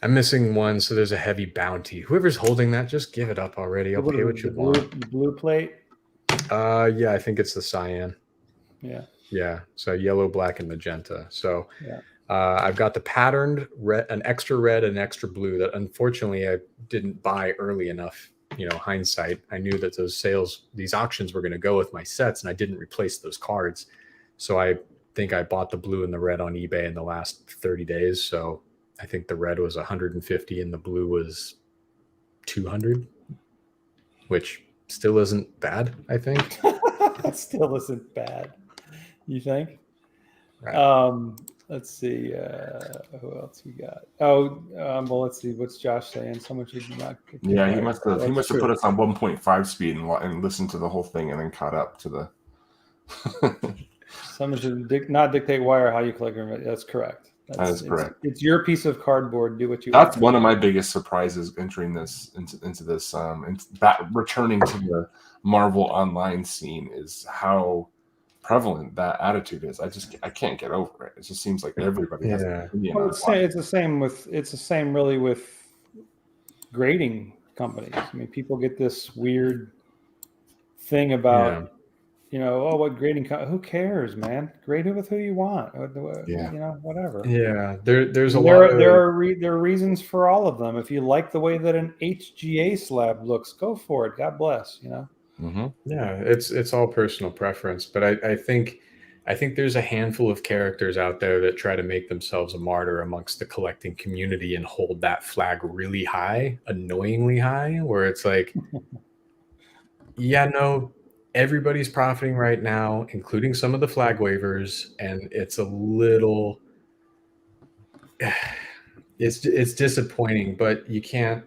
I'm missing one, so there's a heavy bounty. Whoever's holding that, just give it up already. I'll pay what you want. The blue plate. Yeah, I think it's the cyan. Yeah. Yeah. So yellow, black, and magenta. So yeah. I've got the patterned red, an extra red, and extra blue that unfortunately I didn't buy early enough. You know, hindsight, I knew that these auctions were going to go with my sets, and I didn't replace those cards. So I think I bought the blue and the red on eBay in the last 30 days. So I think the red was 150 and the blue was 200, which still isn't bad, I think. It still isn't bad. You think? Right. Let's see. Who else we got? Well, let's see. What's Josh saying? Someone should not. Yeah, he must have put us on 1.5 speed and listened to the whole thing and then caught up to the. Someone should not dictate why or how you collect them. That's correct. That is correct. It's your piece of cardboard. Do what you want. That's want. One of my biggest surprises entering this into this returning to the Marvel online scene is how prevalent that attitude is. I can't get over it. It just seems like everybody has an opinion. Well, it's the same really with grading companies. I mean, people get this weird thing about what grading? Who cares, man? Grade it with who you want. Yeah. Whatever. Yeah, there's a lot of there are reasons for all of them. If you like the way that an HGA slab looks, go for it. God bless. Mm-hmm. Yeah, it's all personal preference, but I think there's a handful of characters out there that try to make themselves a martyr amongst the collecting community and hold that flag really high, annoyingly high, where it's like, yeah, no, everybody's profiting right now, including some of the flag wavers, and it's a little, it's disappointing, but you can't,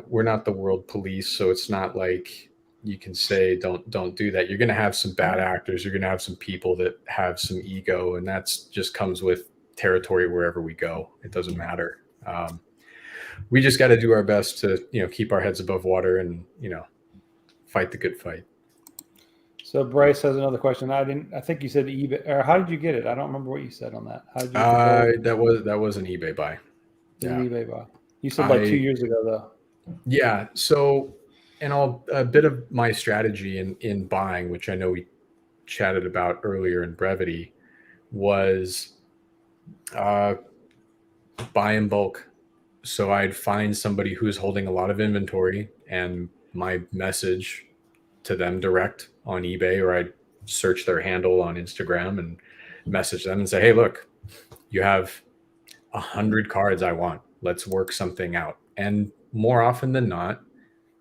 we're not the world police, so it's not like you can say don't do that. You're going to have some bad actors. You're going to have some people that have some ego, and that's just comes with territory wherever we go. It doesn't matter. We just got to do our best to keep our heads above water and fight the good fight. So Bryce has another question. I think you said eBay, or how did you get it? I don't remember what you said on that. How did you that was an eBay buy. An eBay buy. You said like 2 years ago though. Yeah. So, and a bit of my strategy in buying, which I know we chatted about earlier in brevity, was buy in bulk. So I'd find somebody who's holding a lot of inventory, and my message to them direct on eBay, or I'd search their handle on Instagram and message them and say, hey, look, you have 100 cards I want. Let's work something out. And more often than not,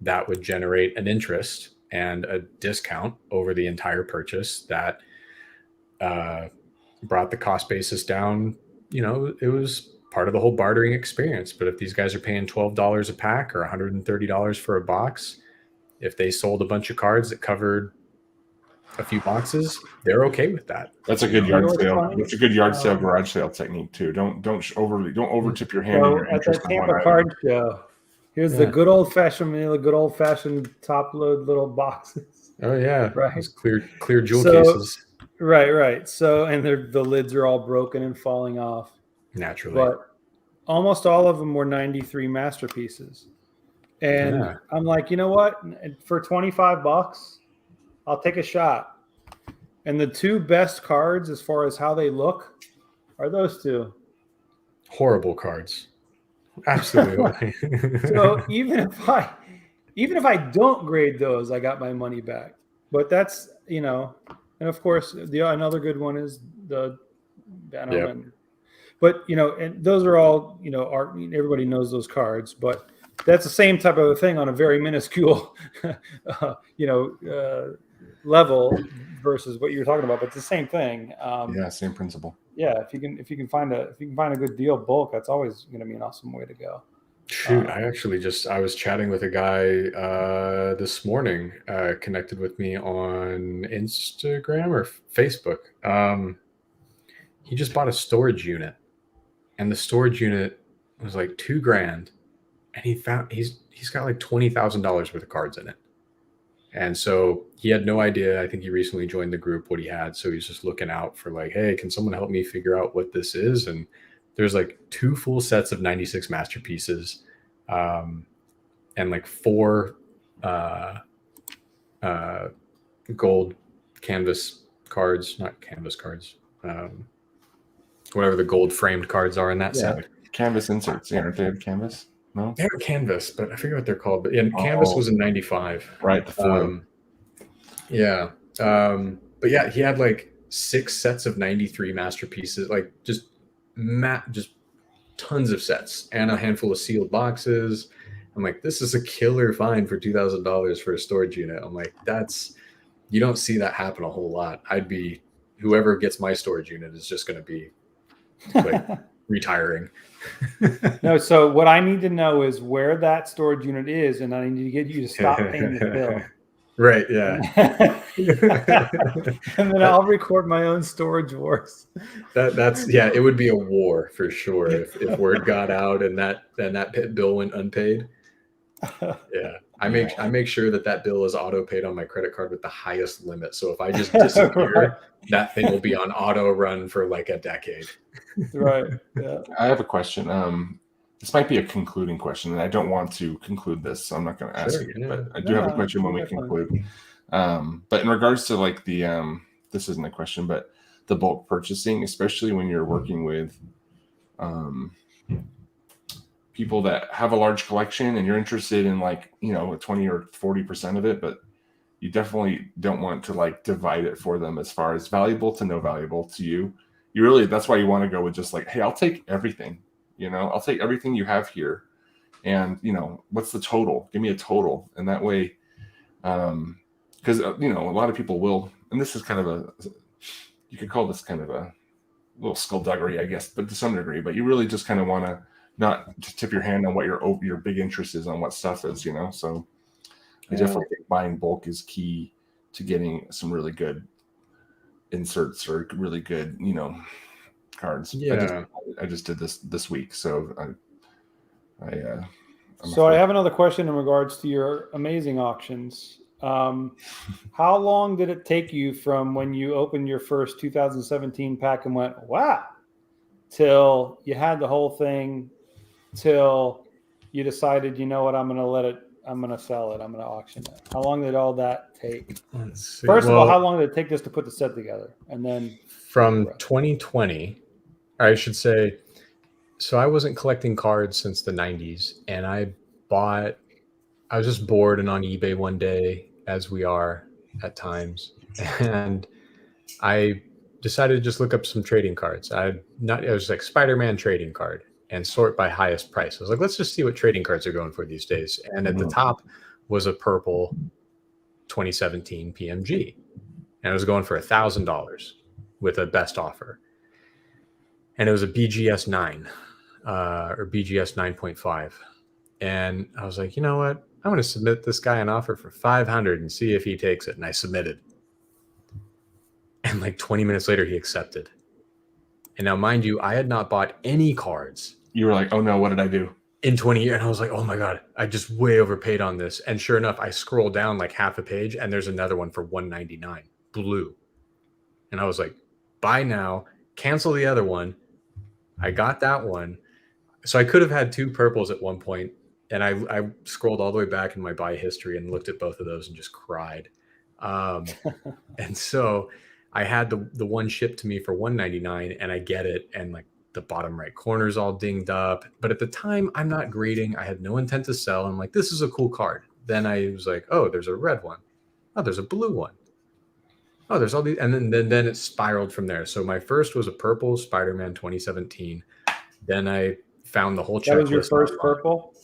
that would generate an interest and a discount over the entire purchase that brought the cost basis down. It was part of the whole bartering experience. But if these guys are paying $12 a pack or $130 for a box, if they sold a bunch of cards that covered a few boxes, they're okay with that. That's a good yard sale. That's a good yard sale, garage sale technique too. Don't over tip your hand. So at the Tampa card show, here's the good old fashioned top load little boxes. Oh yeah, right. Those clear jewel cases. Right. So and the lids are all broken and falling off naturally. But almost all of them were 93 masterpieces. And I'm like, you know what? For $25, I'll take a shot. And the two best cards, as far as how they look, are those two. Horrible cards. Absolutely. So even if I don't grade those, I got my money back. But that's and of course another good one is the Venom. Yep. But and those are all art. Everybody knows those cards, but that's the same type of a thing on a very minuscule, level versus what you're talking about. But it's the same thing. Same principle. Yeah, if you can find a good deal bulk, that's always going to be an awesome way to go. Shoot, I was chatting with a guy this morning, connected with me on Instagram or Facebook. He just bought a storage unit, and the storage unit was like $2,000. And he's got like $20,000 worth of cards in it. And so he had no idea. I think he recently joined the group, what he had. So he's just looking out for like, hey, can someone help me figure out what this is? And there's like 2 full sets of 96 masterpieces, and like 4 gold canvas cards, not canvas cards, whatever the gold framed cards are in that set. Canvas inserts, aren't they? Canvas. No, they're canvas, but I forget what they're called. But canvas was in 95, right? The foil. But yeah, he had like 6 sets of 93 masterpieces, like just tons of sets, and a handful of sealed boxes. I'm like, this is a killer find for $2,000 for a storage unit. I'm like, you don't see that happen a whole lot. Whoever gets my storage unit is just going to be like retiring. No, so what I need to know is where that storage unit is, and I need to get you to stop paying the bill. Right, yeah. And then I'll record my own storage wars. It would be a war for sure if word got out and that bill went unpaid. Yeah. I make sure that bill is auto paid on my credit card with the highest limit. So if I just disappear, that thing will be on auto run for like a decade. Right. Yeah. I have a question. This might be a concluding question, and I don't want to conclude this, so I'm not going to ask you. But I do have a question when we conclude. But in regards to like the this isn't a question, but the bulk purchasing, especially when you're working with people that have a large collection and you're interested in like, 20 or 40% of it, but you definitely don't want to like divide it for them as far as valuable to no valuable to you. You really, that's why you want to go with just like, hey, I'll take everything, I'll take everything you have here. And, what's the total? Give me a total. And that way, because, a lot of people will, and this is kind of you could call this kind of a little skullduggery, I guess, but to some degree, but you really just kind of want to not to tip your hand on what your big interest is on what stuff is, So I definitely think buying bulk is key to getting some really good inserts or really good, cards. Yeah. I just did this week, so I have another question in regards to your amazing auctions. How long did it take you from when you opened your first 2017 pack and went, wow, till you had the whole thing, till you decided, you know what, I'm going to sell it, I'm going to auction it? How long did all that take? First of all, how long did it take just to put the set together? And then from 2020, I should say, so I wasn't collecting cards since the 90s, and I was just bored and on eBay one day, as we are at times, and I decided to just look up some trading cards. It was like Spiderman trading card and sort by highest price. I was like, let's just see what trading cards are going for these days. And at the top was a purple 2017 PMG, and it was going for $1,000 with a best offer. And it was a BGS 9 or BGS 9.5. And I was like, you know what? I'm going to submit this guy an offer for $500 and see if he takes it. And I submitted. And like 20 minutes later, he accepted. And now, mind you, I had not bought any cards. You were like, oh no, what did I do? In 20 years. And I was like, oh my God, I just way overpaid on this. And sure enough, I scroll down like half a page and there's another one for $199, blue. And I was like, buy now, cancel the other one. I got that one. So I could have had two purples at one point. And I scrolled all the way back in my buy history and looked at both of those and just cried. And so I had the one shipped to me for $199, and I get it. And like the bottom right corner is all dinged up. But at the time, I'm not grading. I had no intent to sell. I'm like, this is a cool card. Then I was like, oh, there's a red one. Oh, there's a blue one. Oh, there's all these. And then it spiraled from there. So my first was a purple Spider-Man 2017. Then I found the whole checklist. That was your first purple?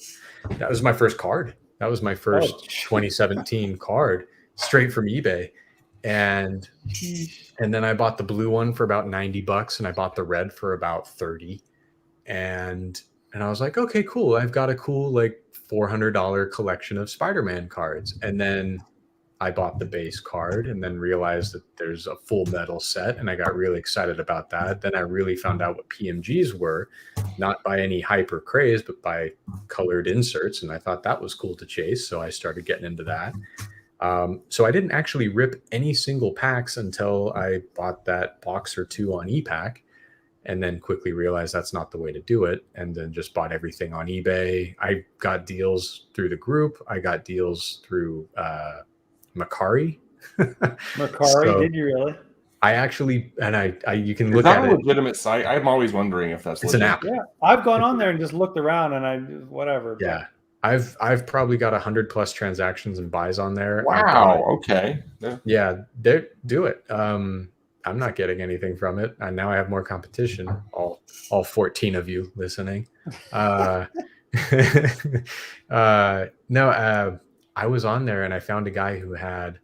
That was my first card. That was my first 2017 card straight from eBay. And then I bought the blue one for about $90 and I bought the red for about 30. And I was like, okay, cool. I've got a cool like $400 collection of Spider-Man cards. And then I bought the base card and then realized that there's a full metal set. And I got really excited about that. Then I really found out what PMGs were, not by any hyper craze, but by colored inserts. And I thought that was cool to chase. So I started getting into that. So I didn't actually rip any single packs until I bought that box or two on ePack, and then quickly realized that's not the way to do it. And then just bought everything on eBay. I got deals through the group. I got deals through Macari. Macari, did you really? I actually, and I you can look at it. Is that a legitimate site? I'm always wondering if that's it's an app. Yeah, I've gone on there and just looked around and whatever. Yeah. I've probably got 100+ transactions and buys on there. Wow. Okay. Yeah, do it. I'm not getting anything from it, and now I have more competition. All 14 of you listening. I was on there and I found a guy who had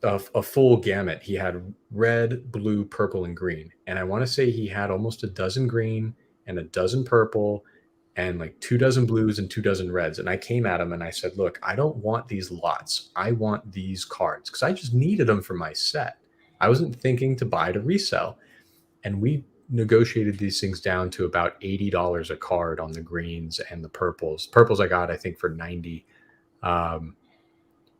a full gamut. He had red, blue, purple, and green, and I want to say he had almost a dozen green and a dozen purple, and like 24 blues and 24 reds. And I came at him and I said, look, I don't want these lots. I want these cards because I just needed them for my set. I wasn't thinking to buy to resell. And we negotiated these things down to about $80 a card on the greens and the purples. Purples I got, I think, for 90. And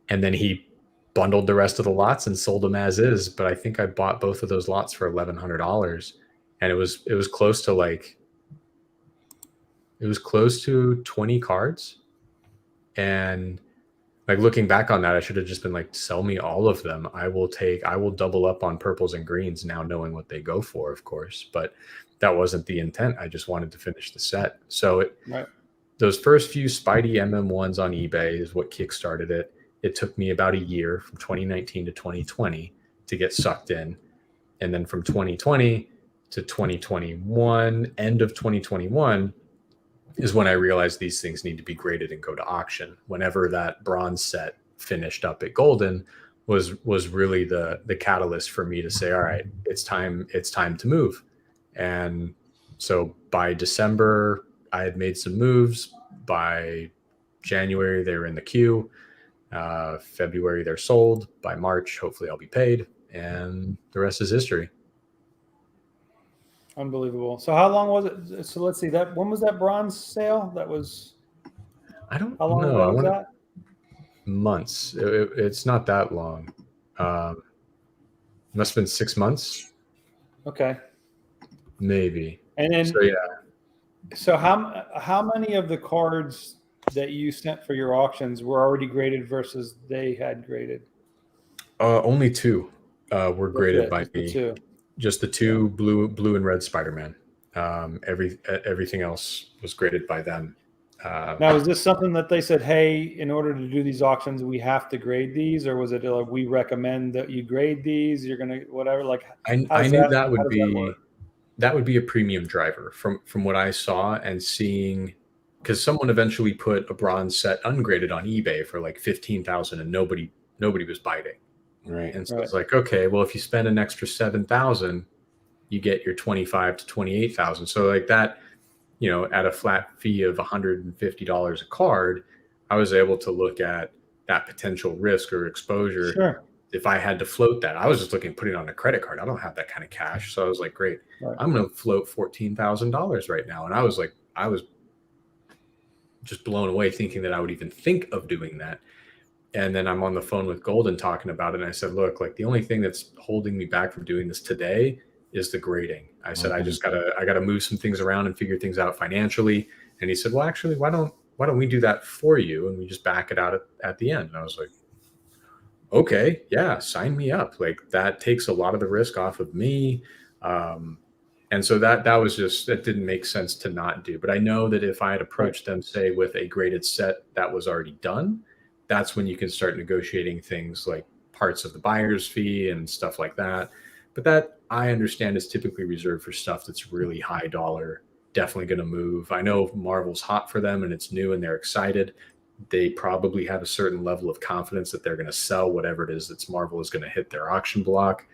then he bundled the rest of the lots and sold them as is. But I think I bought both of those lots for $1,100. And it was close to like, it was close to 20 cards. And like looking back on that, I should have just been like, sell me all of them. I will double up on purples and greens now, knowing what they go for, of course. But that wasn't the intent. I just wanted to finish the set. So those first few Spidey MM1s on eBay is what kickstarted it. It took me about a year from 2019 to 2020 to get sucked in. And then from 2020 to 2021, end of 2021, is when I realized these things need to be graded and go to auction. Whenever that bronze set finished up at Goldin was really the catalyst for me to say, all right, it's time to move. And so by December, I had made some moves. By January, they were in the queue. February, they're sold. By March, hopefully I'll be paid. And the rest is history. Unbelievable. So how long was it? So let's see, when was that bronze sale? That was, I don't how long know. ago was that? Months. It's not that long. Must have been 6 months. Okay. Maybe. And then, so yeah. So how many of the cards that you sent for your auctions were already graded versus they had graded? Only 2 were graded by me. Just the 2 blue and red Spider-Man. Everything else was graded by them. Now, is this something that they said, hey, in order to do these auctions, we have to grade these? Or was it like, we recommend that you grade these? You're going to whatever? Like, I knew that would be a premium driver from what I saw and seeing, because someone eventually put a bronze set ungraded on eBay for like 15,000 and nobody was biting. Right. And so it's like, okay, well, if you spend an extra 7,000, you get your 25 to 28,000. So like that, at a flat fee of $150 a card, I was able to look at that potential risk or exposure. Sure. If I had to float that, I was just looking at putting it on a credit card. I don't have that kind of cash. So I was like, great, I'm going to float $14,000 right now. And I was just blown away thinking that I would even think of doing that. And then I'm on the phone with Goldin talking about it. And I said, look, like the only thing that's holding me back from doing this today is the grading. I said, I gotta move some things around and figure things out financially. And he said, well, actually, why don't we do that for you? And we just back it out at the end. And I was like, okay, yeah, sign me up. Like that takes a lot of the risk off of me. And so that didn't make sense to not do. But I know that if I had approached them, say, with a graded set that was already done, that's when you can start negotiating things like parts of the buyer's fee and stuff like that. But that, I understand, is typically reserved for stuff that's really high dollar, definitely going to move. I know Marvel's hot for them and it's new and they're excited. They probably have a certain level of confidence that they're going to sell whatever it is that's Marvel is going to hit their auction block.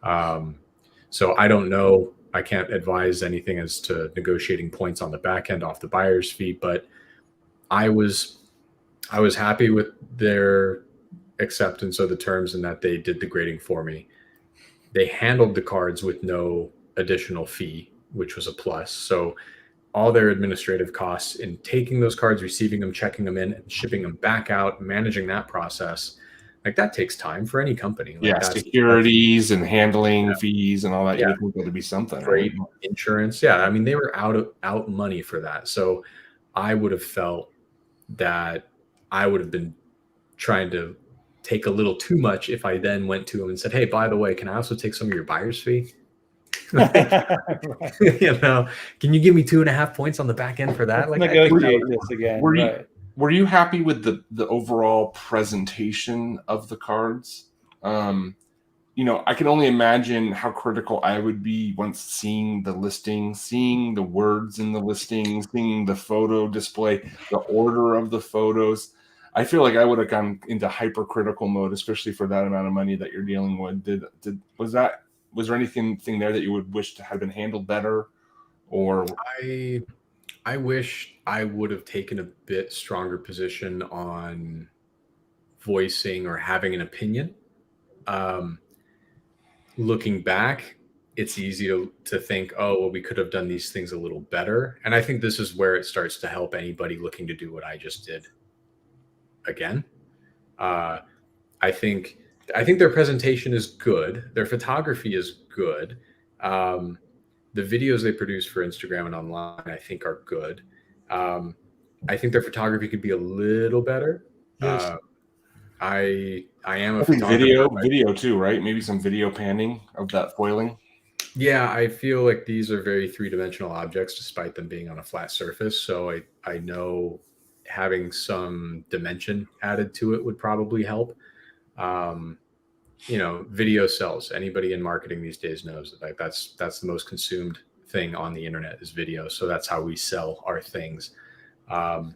So I don't know. I can't advise anything as to negotiating points on the back end off the buyer's fee, but I was happy with their acceptance of the terms and that they did the grading for me. They handled the cards with no additional fee, which was a plus. So all their administrative costs in taking those cards, receiving them, checking them in, and shipping them back out, managing that process, like that takes time for any company. Like securities and handling fees and all that. You would think that would be something. Freight, right? Insurance. Yeah, I mean, they were out money for that. So I would have felt that I would have been trying to take a little too much if I then went to them and said, hey, by the way, can I also take some of your buyer's fee? Can you give me 2.5 points on the back end for that? Let's negotiate this again. Were you happy with the overall presentation of the cards? I can only imagine how critical I would be once seeing the listing, seeing the words in the listing, seeing the photo display, the order of the photos. I feel like I would have gone into hypercritical mode, especially for that amount of money that you're dealing with. Was there anything there that you would wish to have been handled better? Or I wish I would have taken a bit stronger position on voicing or having an opinion. Looking back, it's easy to think, oh, well, we could have done these things a little better. And I think this is where it starts to help anybody looking to do what I just did. Again, I think their presentation is good. Their photography is good. The videos they produce for Instagram and online, I think, are good. I think their photography could be a little better. Yes. I am a I think photographer. video too, right? Maybe some video panning of that foiling. Yeah, I feel like these are very three-dimensional objects, despite them being on a flat surface. So I know having some dimension added to it would probably help. Um, video sells. Anybody in marketing these days knows that like that's the most consumed thing on the internet is video. So that's how we sell our things. Um,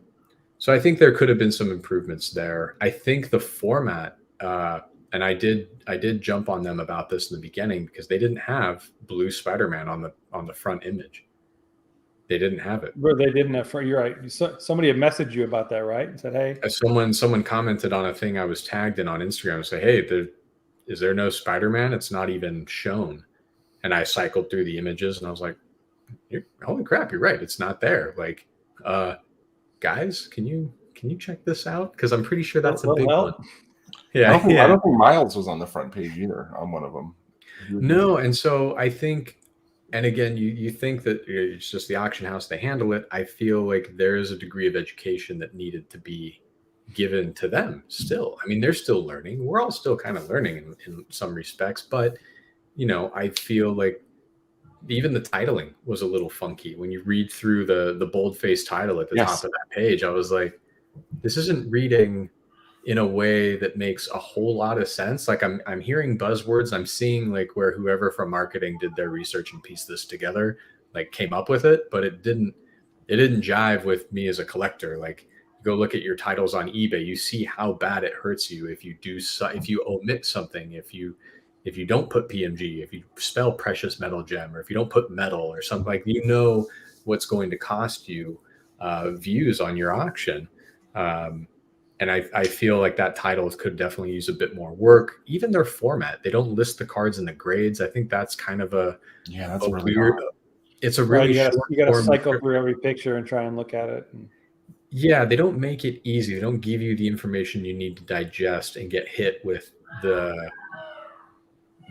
so I think there could have been some improvements there. I think the format, and I did jump on them about this in the beginning because they didn't have blue Spider-Man on the front image. They didn't have it. Where they didn't have. You're right. Somebody had messaged you about that, right? And said, "Hey." Someone commented on a thing I was tagged in on Instagram and say, "Hey, is there no Spider-Man? It's not even shown." And I cycled through the images and I was like, "Holy crap, you're right. It's not there." Like, guys, can you check this out? Because I'm pretty sure that's a big one. Yeah, I don't think Miles was on the front page either on one of them. No, and so I think, and again, you think that it's just the auction house, they handle it. I feel like there is a degree of education that needed to be given to them still. I mean, they're still learning. We're all still kind of learning in some respects, but I feel like even the titling was a little funky. When you read through the boldface title at the top of that page, I was like, this isn't reading in a way that makes a whole lot of sense. Like I'm hearing buzzwords. I'm seeing like where whoever from marketing did their research and pieced this together, like came up with it, but it didn't jive with me as a collector. Like go look at your titles on eBay, you see how bad it hurts you if you omit something, if you don't put PMG, if you spell precious metal gem, or if you don't put metal or something, like what's going to cost you views on your auction. And I feel like that title could definitely use a bit more work. Even their format, they don't list the cards in the grades. I think that's kind of that's really weird. It's a really you got to cycle through every picture and try and look at it. Yeah, they don't make it easy. They don't give you the information you need to digest and get hit with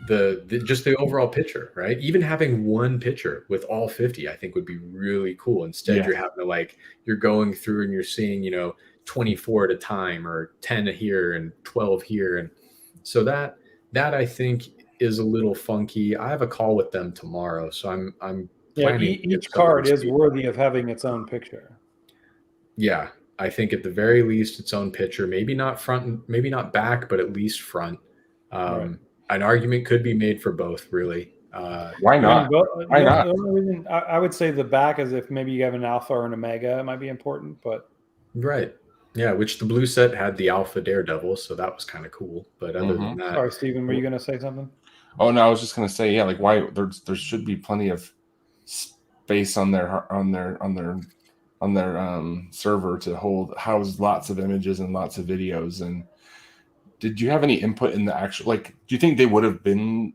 just the overall picture, right? Even having one picture with all 50, I think would be really cool. Instead, you're having to you're going through and you're seeing, 24 at a time or 10 here and 12 here. And so that I think is a little funky. I have a call with them tomorrow. So I'm planning. Each card is worthy of having its own picture. Yeah. I think at the very least its own picture, maybe not front, maybe not back, but at least front. Right. An argument could be made for both, really. Why not? Why not? The only reason I would say the back is if maybe you have an alpha or an omega, it might be important, but right. Yeah, which the blue set had the Alpha Daredevil, so that was kind of cool. But other than that, sorry, Steven, were you going to say something? Oh no, I was just going to say, like why there should be plenty of space on their server to house lots of images and lots of videos. And did you have any input in the actual? Like, do you think they would have been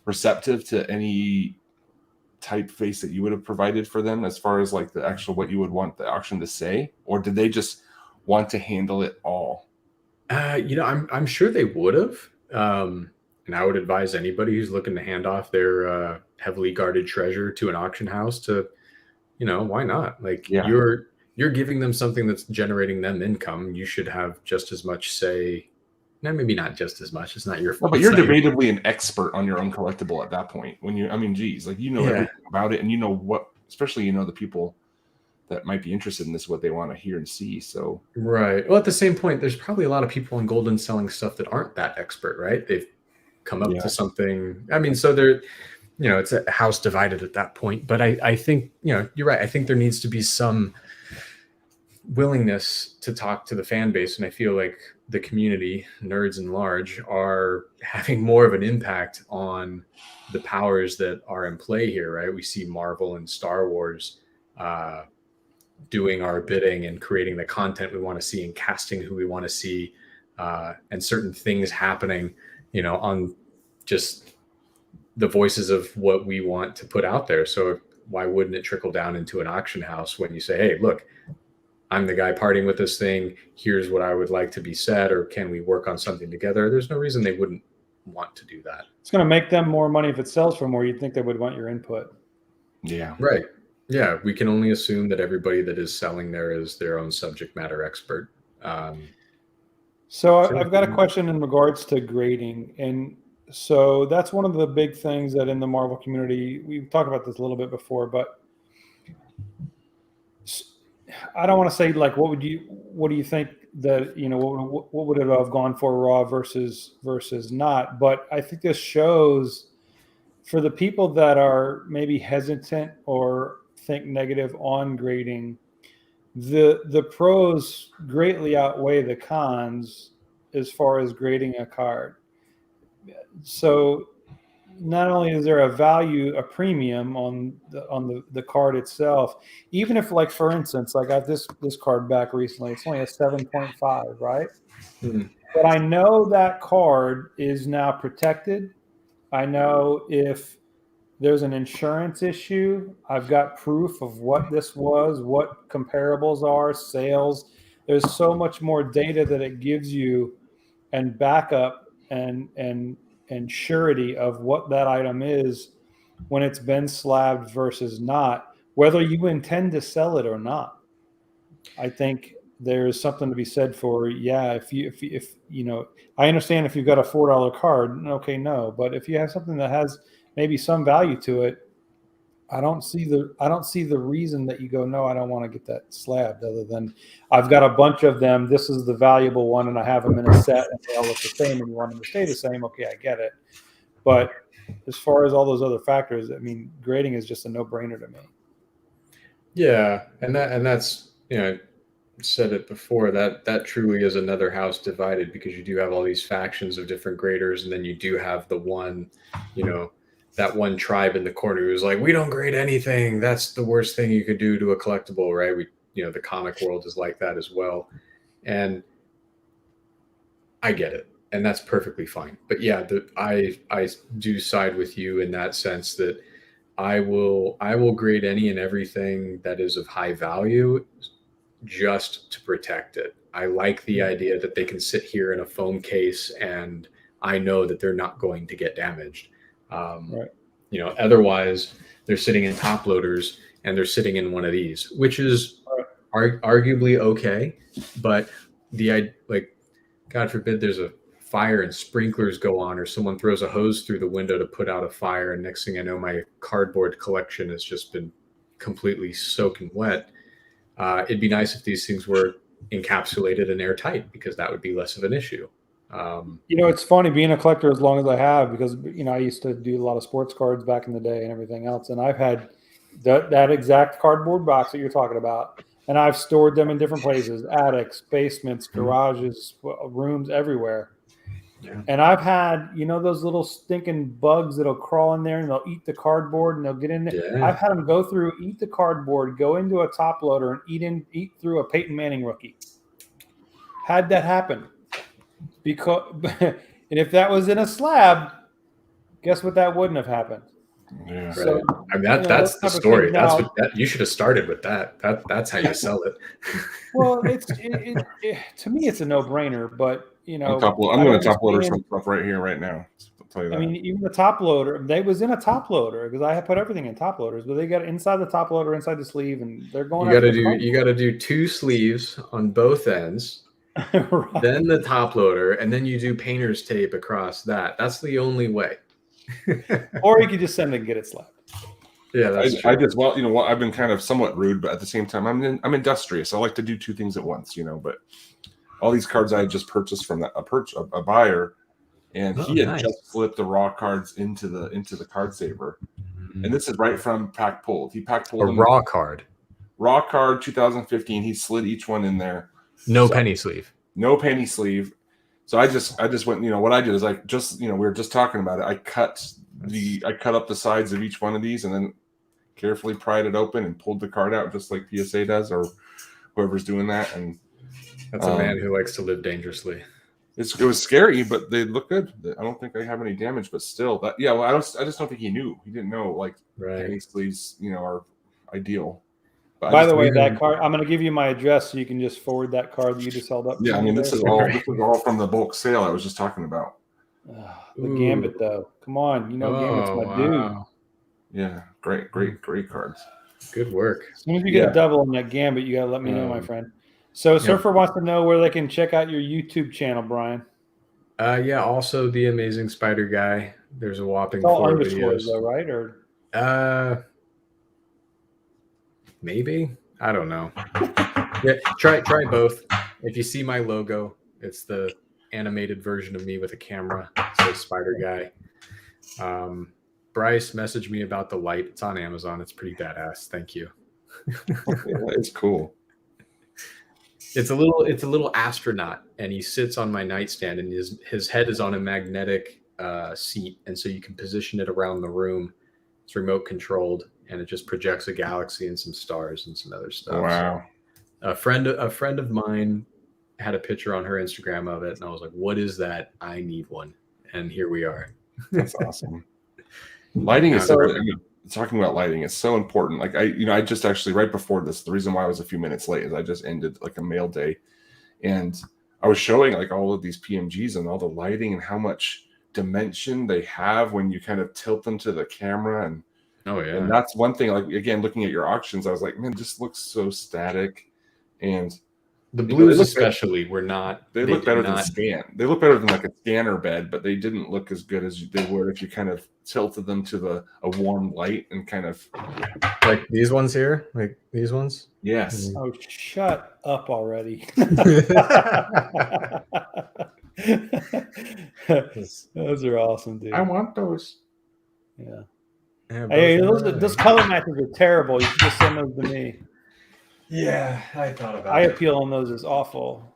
receptive to any typeface that you would have provided for them, as far as like the actual what you would want the auction to say, or did they just want to handle it all? I'm sure they would have. And I would advise anybody who's looking to hand off their heavily guarded treasure to an auction house to, why not? Like you're giving them something that's generating them income. You should have just as much say. No, maybe not just as much. It's not your fault. No, but you're debatably an expert on your own collectible at that point. Geez, like everything about it, and especially the people that might be interested in this, what they want to hear and see. So right. Well, at the same point, there's probably a lot of people in Goldin selling stuff that aren't that expert, right? They've come up to something. I mean, so they're, it's a house divided at that point. But I think, you're right. I think there needs to be some willingness to talk to the fan base. And I feel like the community, nerds in large, are having more of an impact on the powers that are in play here, right? We see Marvel and Star Wars doing our bidding and creating the content we want to see and casting who we want to see, and certain things happening, on just the voices of what we want to put out there. So why wouldn't it trickle down into an auction house when you say, hey, look, I'm the guy partying with this thing. Here's what I would like to be said, or can we work on something together? There's no reason they wouldn't want to do that. It's going to make them more money if it sells for more. You'd think they would want your input. Yeah. Right. Yeah. We can only assume that everybody that is selling there is their own subject matter expert. So I've got a question in regards to grading. And so that's one of the big things that in the Marvel community, we've talked about this a little bit before, but I don't want to say like, what do you think that, what would it have gone for raw versus not? But I think this shows for the people that are maybe hesitant or think negative on grading, the pros greatly outweigh the cons as far as grading a card. So not only is there a premium on the card itself, even if, like, for instance, I got this card back recently, it's only a 7.5, right? But I know that card is now protected. I know if there's an insurance issue, I've got proof of what this was, what comparables are, sales. There's so much more data that it gives you, and backup and surety of what that item is when it's been slabbed versus not, whether you intend to sell it or not. I think there's something to be said for, if I understand if you've got a $4 card, okay, no, but if you have something that has maybe some value to it, I don't see the reason that you go, no, I don't want to get that slabbed, other than I've got a bunch of them. This is the valuable one, and I have them in a set, and they all look the same, and you want them to stay the same. Okay, I get it. But as far as all those other factors, I mean, grading is just a no-brainer to me. Yeah, and that's said it before, that truly is another house divided, because you do have all these factions of different graders, and then you do have the one, that one tribe in the corner who's like, we don't grade anything. That's the worst thing you could do to a collectible, right? The comic world is like that as well. And I get it. And that's perfectly fine. But yeah, I do side with you in that sense that I will grade any and everything that is of high value just to protect it. I like the idea that they can sit here in a foam case and I know that they're not going to get damaged. Right. Otherwise they're sitting in top loaders and they're sitting in one of these, which is arguably okay. But God forbid there's a fire and sprinklers go on, or someone throws a hose through the window to put out a fire, and next thing I know, my cardboard collection has just been completely soaking wet. It'd be nice if these things were encapsulated and airtight, because that would be less of an issue. It's funny being a collector as long as I have, because I used to do a lot of sports cards back in the day and everything else, and I've had that exact cardboard box that you're talking about, and I've stored them in different places: attics, basements, garages, rooms, everywhere. Yeah. And I've had, those little stinking bugs that'll crawl in there and they'll eat the cardboard and they'll get in there. Yeah. I've had them go through, eat the cardboard, go into a top loader and eat through a Peyton Manning rookie. Had that happen. And if that was in a slab, guess what? That wouldn't have happened. Yeah. So, right. I mean, that's the story. That's you should have started with that. That's how you sell it. Well, to me, it's a no-brainer, but I'm going to top loader some stuff right here, right now. I'll tell you that. I mean, even the top loader, they was in a top loader, because I had put everything in top loaders, but they got inside the top loader, inside the sleeve, and they're going. You got to do 2 sleeves on both ends, right. Then the top loader, and then you do painter's tape across that. That's the only way. Or you could just send it and get it slapped. Yeah, that's true. I've been kind of somewhat rude, but at the same time, I'm industrious. I like to do 2 things at once, but. All these cards I had just purchased from a buyer, and he had just flipped the raw cards into the card saver. Mm-hmm. And this is right from pack pulled. He pack pulled a raw card. Raw card 2015. He slid each one in there. No penny sleeve. No penny sleeve. So I just went, what I did is we were just talking about it. I cut up the sides of each one of these and then carefully pried it open and pulled the card out, just like PSA does, or whoever's doing that. And that's a man who likes to live dangerously. It was scary, but they look good. I don't think I have any damage, but still, I just don't think he knew. He didn't know penny sleeves, are ideal. But by the way, that card, I'm going to give you my address so you can just forward that card that you just held up. Yeah, I mean, this is all from the bulk sale I was just talking about. The Gambit, though. Come on, Gambit's my dude. Yeah, great cards. Good work. As soon as you get a double on that Gambit, you got to let me know, my friend. So Surfer wants to know where they can check out your YouTube channel, Brian. Yeah, also the Amazing Spider Guy. There's a whopping It's all 4 underscores videos. though, right? Or Maybe. I don't know. Yeah, try both. If you see my logo, it's the animated version of me with a camera. It says Spider Guy. Bryce messaged me about the light. It's on Amazon. It's pretty badass. Thank you. It's cool. It's a little astronaut, and he sits on my nightstand, and his head is on a magnetic seat, and so you can position it around the room. It's remote controlled, and it just projects a galaxy and some stars and some other stuff. Wow. So a friend of mine had a picture on her Instagram of it, and I was like, "What is that? I need one." And here we are. That's awesome. Lighting is talking about lighting is so important. Like I just actually right before this, the reason why I was a few minutes late is I just ended like a mail day, and I was showing like all of these PMGs and all the lighting and how much dimension they have when you kind of tilt them to the camera. And and that's one thing. Like again, looking at your auctions, I was like, man, this looks so static. And the blues especially were not. They look better than scan. They look better than like a scanner bed, but they didn't look as good as they would if you kind of tilted them to a warm light and kind of like these ones here, like these ones. Yes. Oh, shut up already. Those are awesome, dude. I want those. Yeah. Hey, those color matches are terrible. You should just send those to me. Yeah, I thought about it. Appeal on those is awful.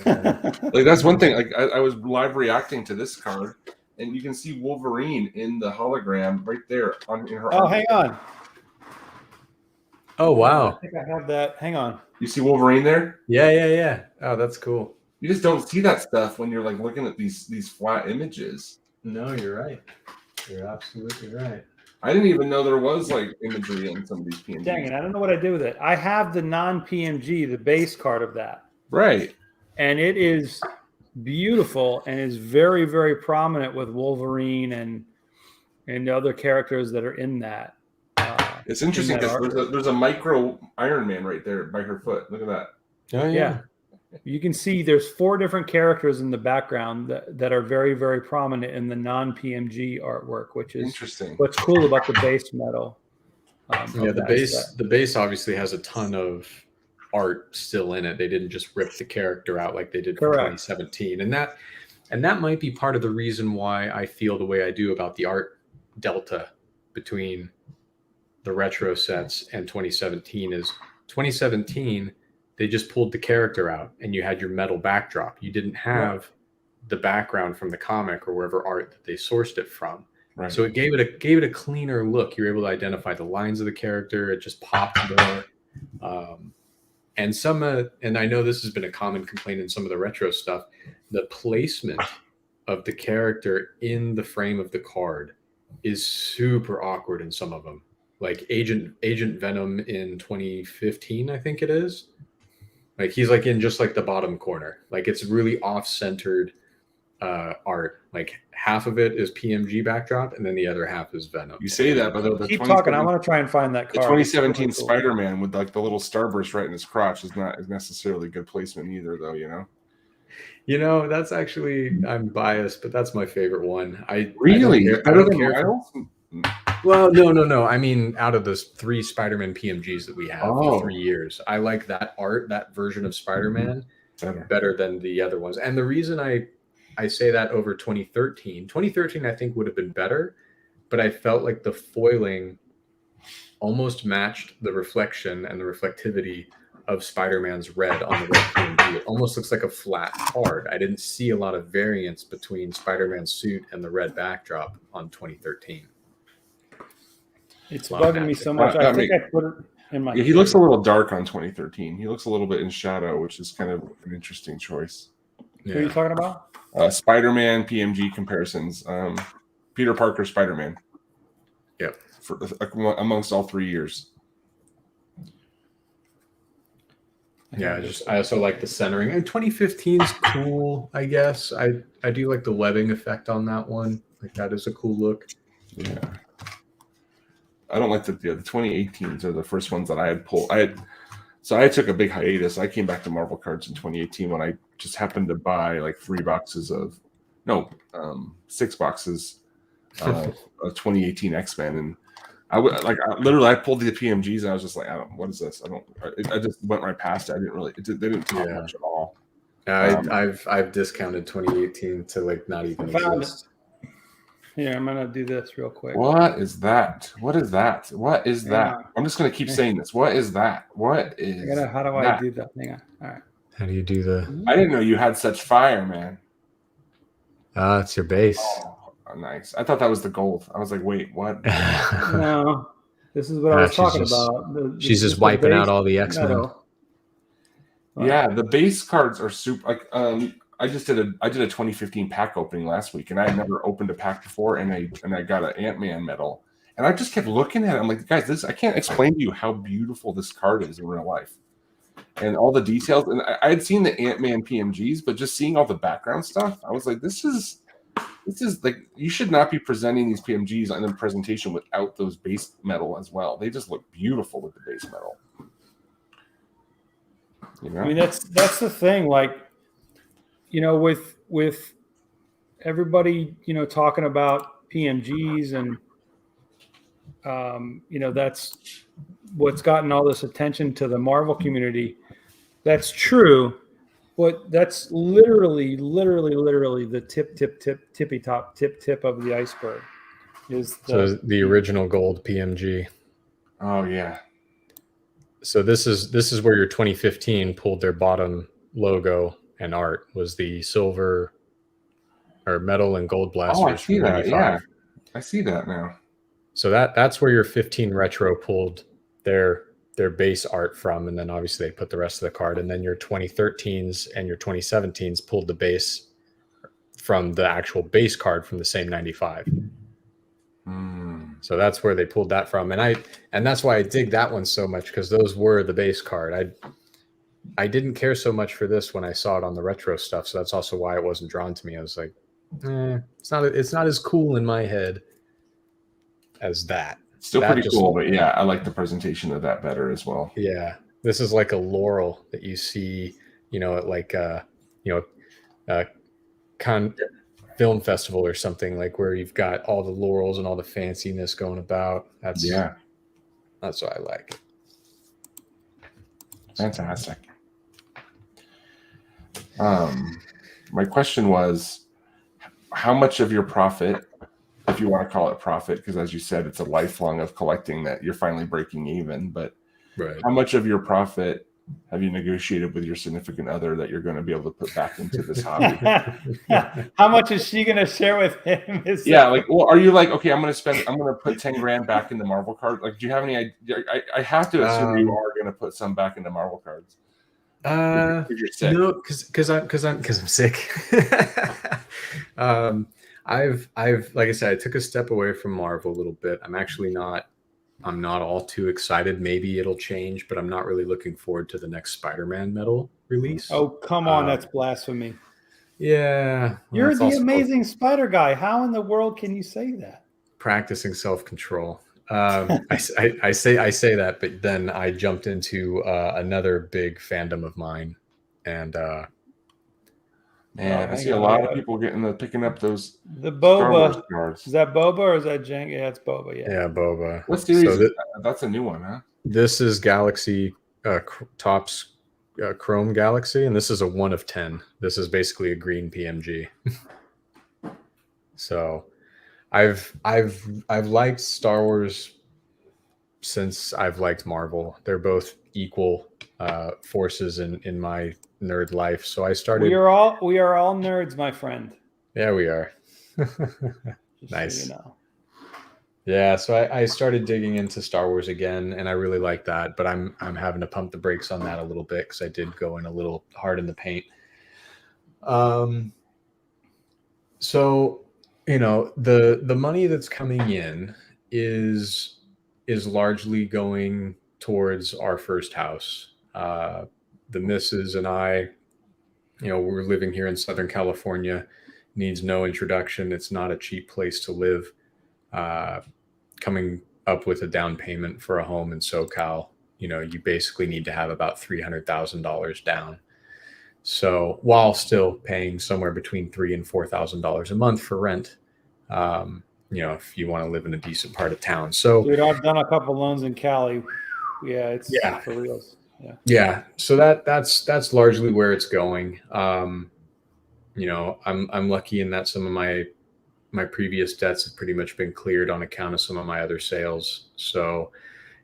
Like that's one thing. Like I was live reacting to this card, and you can see Wolverine in the hologram right there in her. Oh, hang on. Oh wow! I think I have that. Hang on. You see Wolverine there? Yeah. Oh, that's cool. You just don't see that stuff when you're like looking at these flat images. No, you're right. You're absolutely right. I didn't even know there was like imagery in some of these PMGs. Dang it, I don't know what I did with it. I have the non-PMG, the base card of that. Right. And it is beautiful and is very, very prominent with Wolverine and the other characters that are in that. It's interesting because there's a micro Iron Man right there by her foot. Look at that. Oh, yeah. You can see there's 4 different characters in the background that are very, very prominent in the non-PMG artwork, which is interesting. What's cool about the base metal. The base obviously has a ton of art still in it. They didn't just rip the character out like they did for 2017, and that might be part of the reason why I feel the way I do about the art delta between the retro sets and 2017 is 2017. They just pulled the character out and you had your metal backdrop. You didn't have the background from the comic or wherever art that they sourced it from. Right. So it gave it a cleaner look. You're able to identify the lines of the character. It just popped more. And I know this has been a common complaint in some of the retro stuff. The placement of the character in the frame of the card is super awkward in some of them. Like Agent Venom in 2015, I think it is. Like he's like in just like the bottom corner. Like it's really off-centered art. Like half of it is PMG backdrop, and then the other half is Venom. You say that, but the keep talking. I want to try and find that card. The 2017 really cool. Spider-Man with like the little starburst right in his crotch is not necessarily good placement either, though. You know, that's actually, I'm biased, but that's my favorite one. Really better than Miles? Well, no. I mean, out of those 3 Spider-Man PMGs that we have for 3 years, I like that art, that version of Spider-Man better than the other ones. And the reason I say that over 2013, I think would have been better, but I felt like the foiling almost matched the reflection and the reflectivity of Spider-Man's red on the red PMG. It almost looks like a flat card. I didn't see a lot of variance between Spider-Man's suit and the red backdrop on 2013. It's bugging me so much. I think I put it in my. Yeah, he looks a little dark on 2013. He looks a little bit in shadow, which is kind of an interesting choice. Yeah. Who are you talking about? Spider-Man Pmg Comparisons. Peter Parker Spider-Man. Yep. Amongst all 3 years. Yeah, I also like the centering. And 2015 is cool, I guess. I do like the webbing effect on that one. Like that is a cool look. Yeah. I don't like the 2018s are the first ones that I had pulled. So I took a big hiatus. I came back to Marvel cards in 2018 when I just happened to buy like 6 boxes of 2018 X-Men, and I pulled the PMGs and I was just like, what is this? I just went right past it. They didn't talk much at all. I've discounted 2018 to like not even exist. Here, I'm gonna do this real quick. What is that? What is that? What is that? I'm just gonna keep saying this. What is that? What is how do I do that? Hang on. All right. How do you do the? I didn't know you had such fire, man. It's your base. Oh, nice. I thought that was the gold. I was like, wait, what? No, this is what I was talking about. She's just wiping out all the X-Men. Yeah, the base cards are super. Like, I did a 2015 pack opening last week, and I had never opened a pack before, and I got an Ant-Man medal, and I just kept looking at it. I'm like, guys, I can't explain to you how beautiful this card is in real life, and all the details. And I had seen the Ant-Man PMGs, but just seeing all the background stuff, I was like, this is like, you should not be presenting these PMGs on the presentation without those base metal as well. They just look beautiful with the base metal. You know? I mean, that's the thing, like, you know, with everybody, you know, talking about PMGs and, you know, that's what's gotten all this attention to the Marvel community. That's true, but that's literally the tippy top of the iceberg. So the original gold PMG. Oh yeah. So this is where your 2015 pulled their bottom logo and art was the silver or metal and gold blasters. Oh, I see that. Yeah, I see that now. So that's where your 15 retro pulled their base art from, and then obviously they put the rest of the card, and then your 2013s and your 2017s pulled the base from the actual base card from the same 95. So that's where they pulled that from, and that's why I dig that one so much, because those were the base card. I didn't care so much for this when I saw it on the retro stuff, so that's also why it wasn't drawn to me. I was like, it's not as cool in my head as that. Still pretty cool, but yeah, I like the presentation of that better as well. Yeah, this is like a laurel that you see, you know, at like film festival or something, like where you've got all the laurels and all the fanciness going about. That's what I like. Fantastic. My question was, how much of your profit, if you want to call it profit, because as you said, it's a lifelong of collecting that you're finally breaking even, but how much of your profit have you negotiated with your significant other that you're going to be able to put back into this hobby? How much is she going to share with him? Like, well, are you like, okay, I'm going to put 10 grand back into Marvel cards? Like, do you have any idea? I have to assume you are going to put some back into Marvel cards. You're sick. No, because I'm sick. I've like I said, I took a step away from Marvel a little bit. I'm not all too excited. Maybe it'll change, but I'm not really looking forward to the next Spider-Man metal release. Oh, come on. That's blasphemy. Yeah. You're the Amazing Spider guy. How in the world can you say that? Practicing self-control. I say that, but then I jumped into another big fandom of mine. And man, I see a lot of people picking up those the Boba cards. Is that Boba or is that Jank? Yeah, it's Boba. Yeah, Boba. What series? That's a new one, huh? This is Galaxy Topps Chrome Galaxy, and this is a 1 of 10. This is basically a green PMG. So, I've liked Star Wars since I've liked Marvel. They're both equal forces in my nerd life. So I started. We are all nerds, my friend. Yeah, we are. Nice. So you know. Yeah, so I started digging into Star Wars again, and I really like that. But I'm having to pump the brakes on that a little bit because I did go in a little hard in the paint. So you know, the money that's coming in is largely going towards our first house. The missus and I, you know, we're living here in Southern California, needs no introduction. It's not a cheap place to live. Coming up with a down payment for a home in SoCal, you basically need to have about $300,000 down. So while still paying somewhere between $3,000 and $4,000 a month for rent, if you want to live in a decent part of town. So, dude, I've done a couple loans in Cali. Yeah, it's for reals. Yeah. Yeah. So that's largely where it's going. I'm lucky in that some of my previous debts have pretty much been cleared on account of some of my other sales. So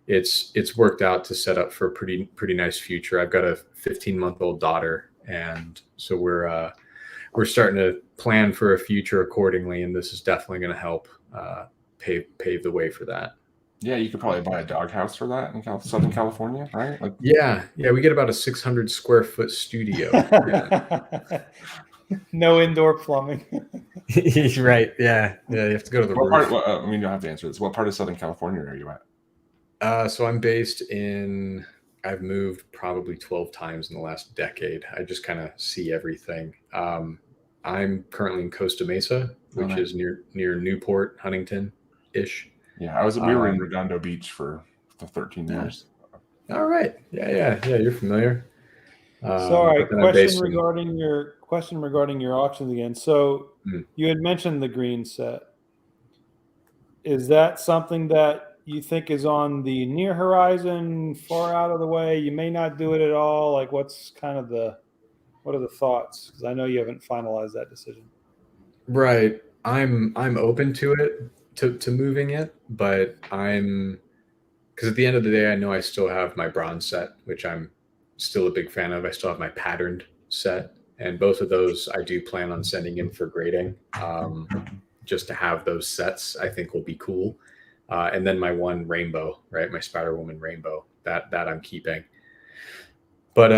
it's worked out to set up for a pretty nice future. I've got a 15-month-old daughter, and so we're starting to plan for a future accordingly, and this is definitely going to help pave the way for that. Yeah, you could probably buy a doghouse for that in Southern California, right? Yeah, we get about a 600 square foot studio. Yeah. No indoor plumbing. Right. Yeah. You have to go to the roof. You don't have to answer this. What part of Southern California are you at? So I'm based I've moved probably 12 times in the last decade. I just kind of see everything. I'm currently in Costa Mesa, which is near Newport, Huntington-ish. Yeah, we were in Redondo Beach for 13 years. All right. Yeah, you're familiar. Sorry, question regarding your auctions again. So you had mentioned the green set. Is that something that you think is on the near horizon, far out of the way? You may not do it at all. Like, what are the thoughts? Because I know you haven't finalized that decision. Right. I'm open to it, to moving it, but because at the end of the day, I know I still have my bronze set, which I'm still a big fan of. I still have my patterned set, and both of those I do plan on sending in for grading. Just to have those sets, I think will be cool. And then my one rainbow, right? My Spider-Woman rainbow, that I'm keeping. But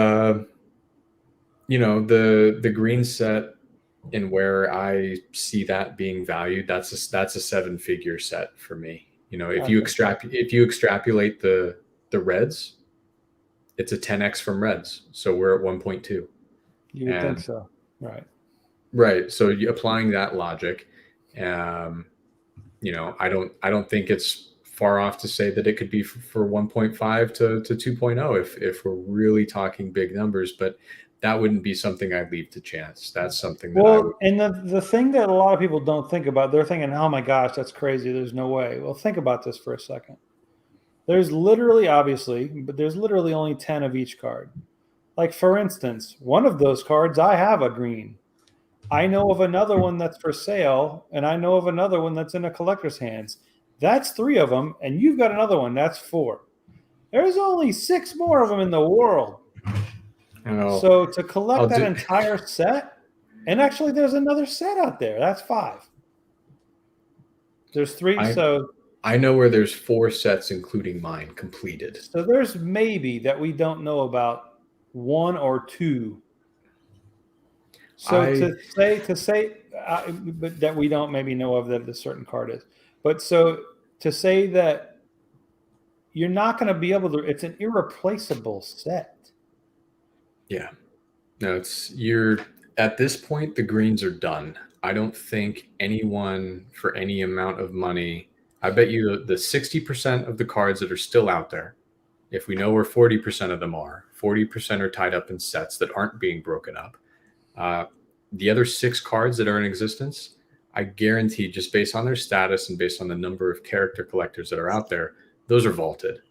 the green set, and where I see that being valued, that's a 7-figure set for me. If you extrapolate the reds, it's a 10x from reds. So we're at 1.2. You would think so, right? Right. So applying that logic, I don't think it's far off to say that it could be for 1.5 to 2.0 if we're really talking big numbers, but that wouldn't be something I'd leave to chance. That's something that and the thing that a lot of people don't think about, they're thinking, oh my gosh, that's crazy. There's no way. Well, think about this for a second. There's literally only 10 of each card. Like, for instance, one of those cards, I have a green. I know of another one that's for sale, and I know of another one that's in a collector's hands. That's 3 of them, and you've got another one. That's 4. There's only 6 more of them in the world. So to collect that entire set, and actually there's another set out there. That's 5. There's 3. I know where there's 4 sets, including mine, completed. So there's maybe that we don't know about 1 or 2. So to say but that we don't maybe know of that a certain card is. But so to say that you're not going to be able to, it's an irreplaceable set. Yeah. No, you're at this point, the greens are done. I don't think anyone for any amount of money, I bet you the 60% of the cards that are still out there, if we know where 40% of them are, 40% are tied up in sets that aren't being broken up. The other 6 cards that are in existence, I guarantee, just based on their status and based on the number of character collectors that are out there, those are vaulted.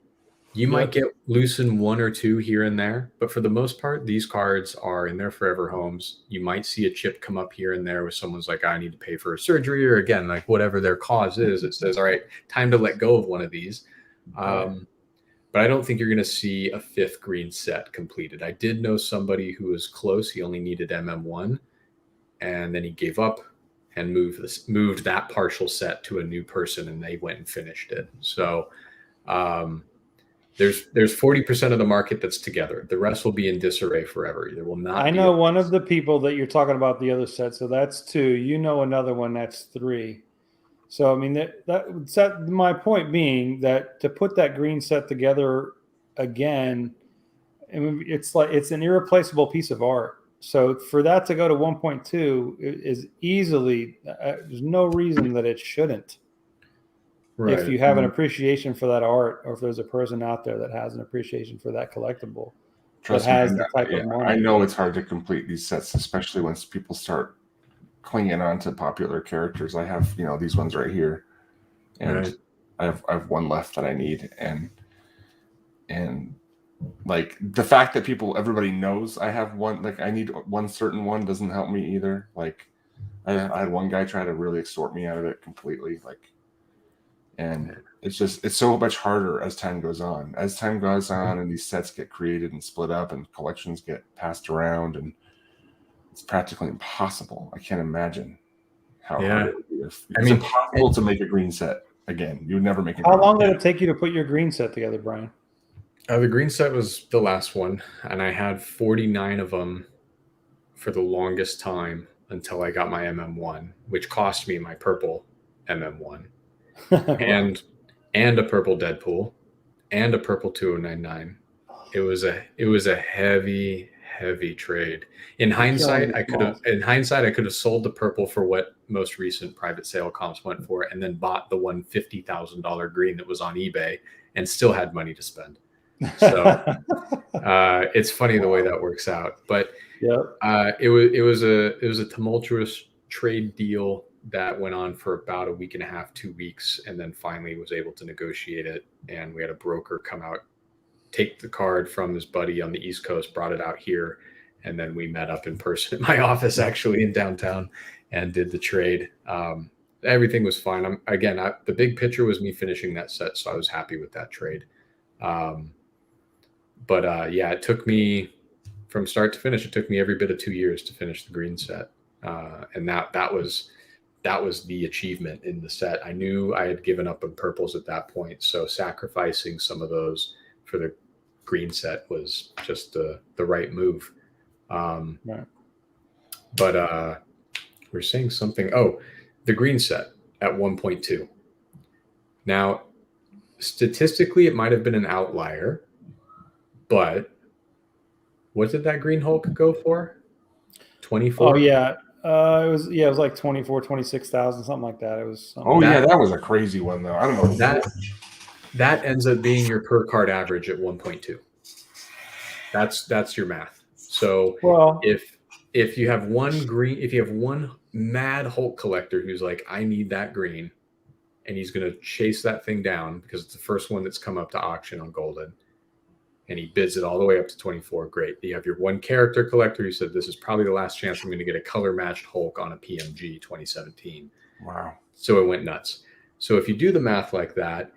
You might get loose in 1 or 2 here and there, but for the most part, these cards are in their forever homes. You might see a chip come up here and there where someone's like, I need to pay for a surgery, or again, like whatever their cause is, it says, all right, time to let go of one of these. But I don't think you're going to see a 5th green set completed. I did know somebody who was close. He only needed MM1, and then he gave up and moved that partial set to a new person, and they went and finished it. So there's 40% of the market that's together. The rest will be in disarray forever. There will not. I know one of the people that you're talking about the other set. So that's 2. You know another one that's 3. So I mean that my point being that to put that green set together again, I mean, it's an irreplaceable piece of art. So for that to go to 1.2 is easily there's no reason that it shouldn't. if you have an appreciation for that art, or if there's a person out there that has an appreciation for that collectible, Trust that has me, the type of money. I know it's hard to complete these sets, especially once people start clinging on to popular characters. I have, these ones right here, and I have one left that I need, and like the fact that everybody knows I have one, like I need one certain one, doesn't help me either. Like I had one guy try to really extort me out of it completely, and it's so much harder as time goes on. As time goes on, and these sets get created and split up, and collections get passed around, and it's practically impossible. I can't imagine how hard it would be. It's impossible to make a green set again. You would never make a green set. How long did it take you to put your green set together, Brian? The green set was the last one, and I had 49 of them for the longest time until I got my MM1, which cost me my purple MM1 and a purple Deadpool and a purple 2099. It was a heavy trade. In hindsight, I could have sold the purple for what most recent private sale comps went for, and then bought the $150,000 green that was on eBay and still had money to spend. So it's funny the way that works out, but it was a tumultuous trade deal that went on for about a week and a half, 2 weeks, and then finally was able to negotiate it. And we had a broker come out, take the card from his buddy on the East Coast, brought it out here, and then we met up in person at my office, actually in downtown, and did the trade. Everything was fine. The big picture was me finishing that set, so I was happy with that trade. But it took me from start to finish. It took me every bit of 2 years to finish the green set, and that was the achievement in the set. I knew I had given up on purples at that point, so sacrificing some of those for the green set was just the right move. But we're saying something. Oh, the green set at 1.2. Now, statistically, it might have been an outlier. But what did that Green Hulk go for? 24? Oh, yeah. It was like 24, 26,000, something like that. It was. That was a crazy one, though. I don't know. That ends up being your per card average at 1.2. That's your math. So if you have one mad Hulk collector who's like, I need that green, and he's going to chase that thing down because it's the first one that's come up to auction on Goldin, and he bids it all the way up to 24. Great. You have your one character collector who said, this is probably the last chance I'm going to get a color matched Hulk on a PMG 2017. Wow. So it went nuts. So if you do the math like that,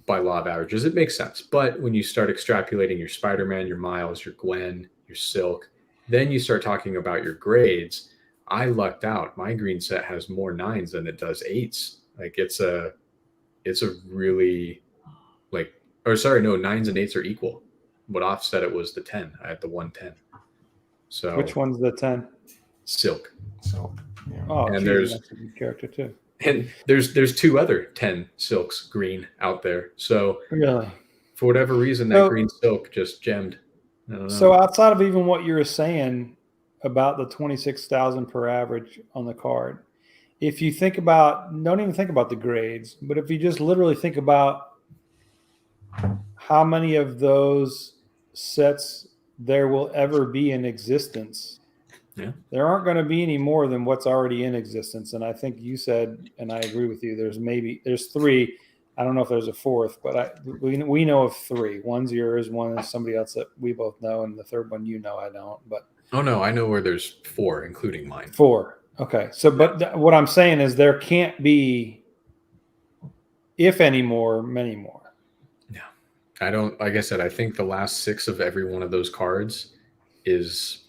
by law of averages, it makes sense. But when you start extrapolating your Spider-Man, your Miles, your Gwen, your Silk, then you start talking about your grades. I lucked out. My green set has more 9s than it does 8s. Like it's a really 9s and 8s are equal. What offset it was the 10. I had the 110. So which one's the 10? Silk. Silk. Yeah. Oh, and that's a good character too. And there's 2 other 10 Silks green out there. So really, for whatever reason, that green Silk just gemmed. I don't know. So outside of even what you were saying about the 26,000 per average on the card, if you think about, don't even think about the grades, but if you just literally think about how many of those sets there will ever be in existence, there aren't going to be any more than what's already in existence. And I think you said, and I agree with you, there's 3. I don't know if there's a 4th, but we know of 3. One's yours, one is somebody else that we both know, and the third one I don't. But oh no, I know where there's 4, including mine. 4. Okay. So, but what I'm saying is there can't be, if any more, many more. Yeah. I don't, like I said, I think the last 6 of every one of those cards is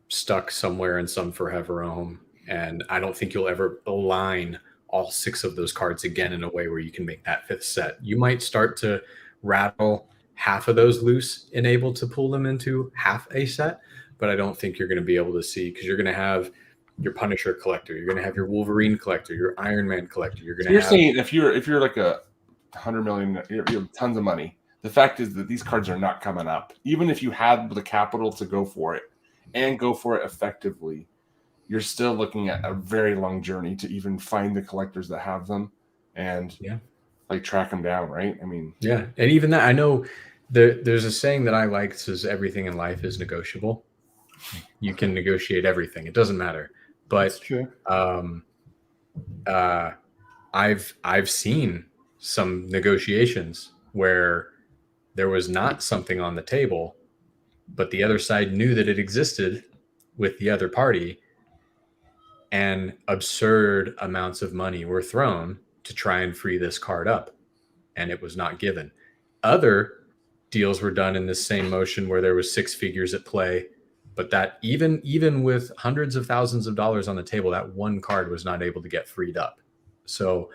stuck somewhere in some forever home. And I don't think you'll ever align all 6 of those cards again in a way where you can make that 5th set. You might start to rattle half of those loose and able to pull them into half a set, but I don't think you're going to be able to see, because you're going to have your Punisher collector, you're going to have your Wolverine collector, your Iron Man collector. You're going to. You're saying if you're like a 100 million, you have tons of money. The fact is that these cards are not coming up. Even if you had the capital to go for it and go for it effectively, you're still looking at a very long journey to even find the collectors that have them. And like track them down, right? I mean, yeah. And even that, I know there's a saying that I like that says everything in life is negotiable. You can negotiate everything. It doesn't matter. That's But true. uh, I've seen some negotiations where there was not something on the table, but the other side knew that it existed with the other party, and absurd amounts of money were thrown to try and free this card up, and it was not given. Other deals were done in this same motion where there was six figures at play, but that even with hundreds of thousands of dollars on the table, that one card was not able to get freed up. So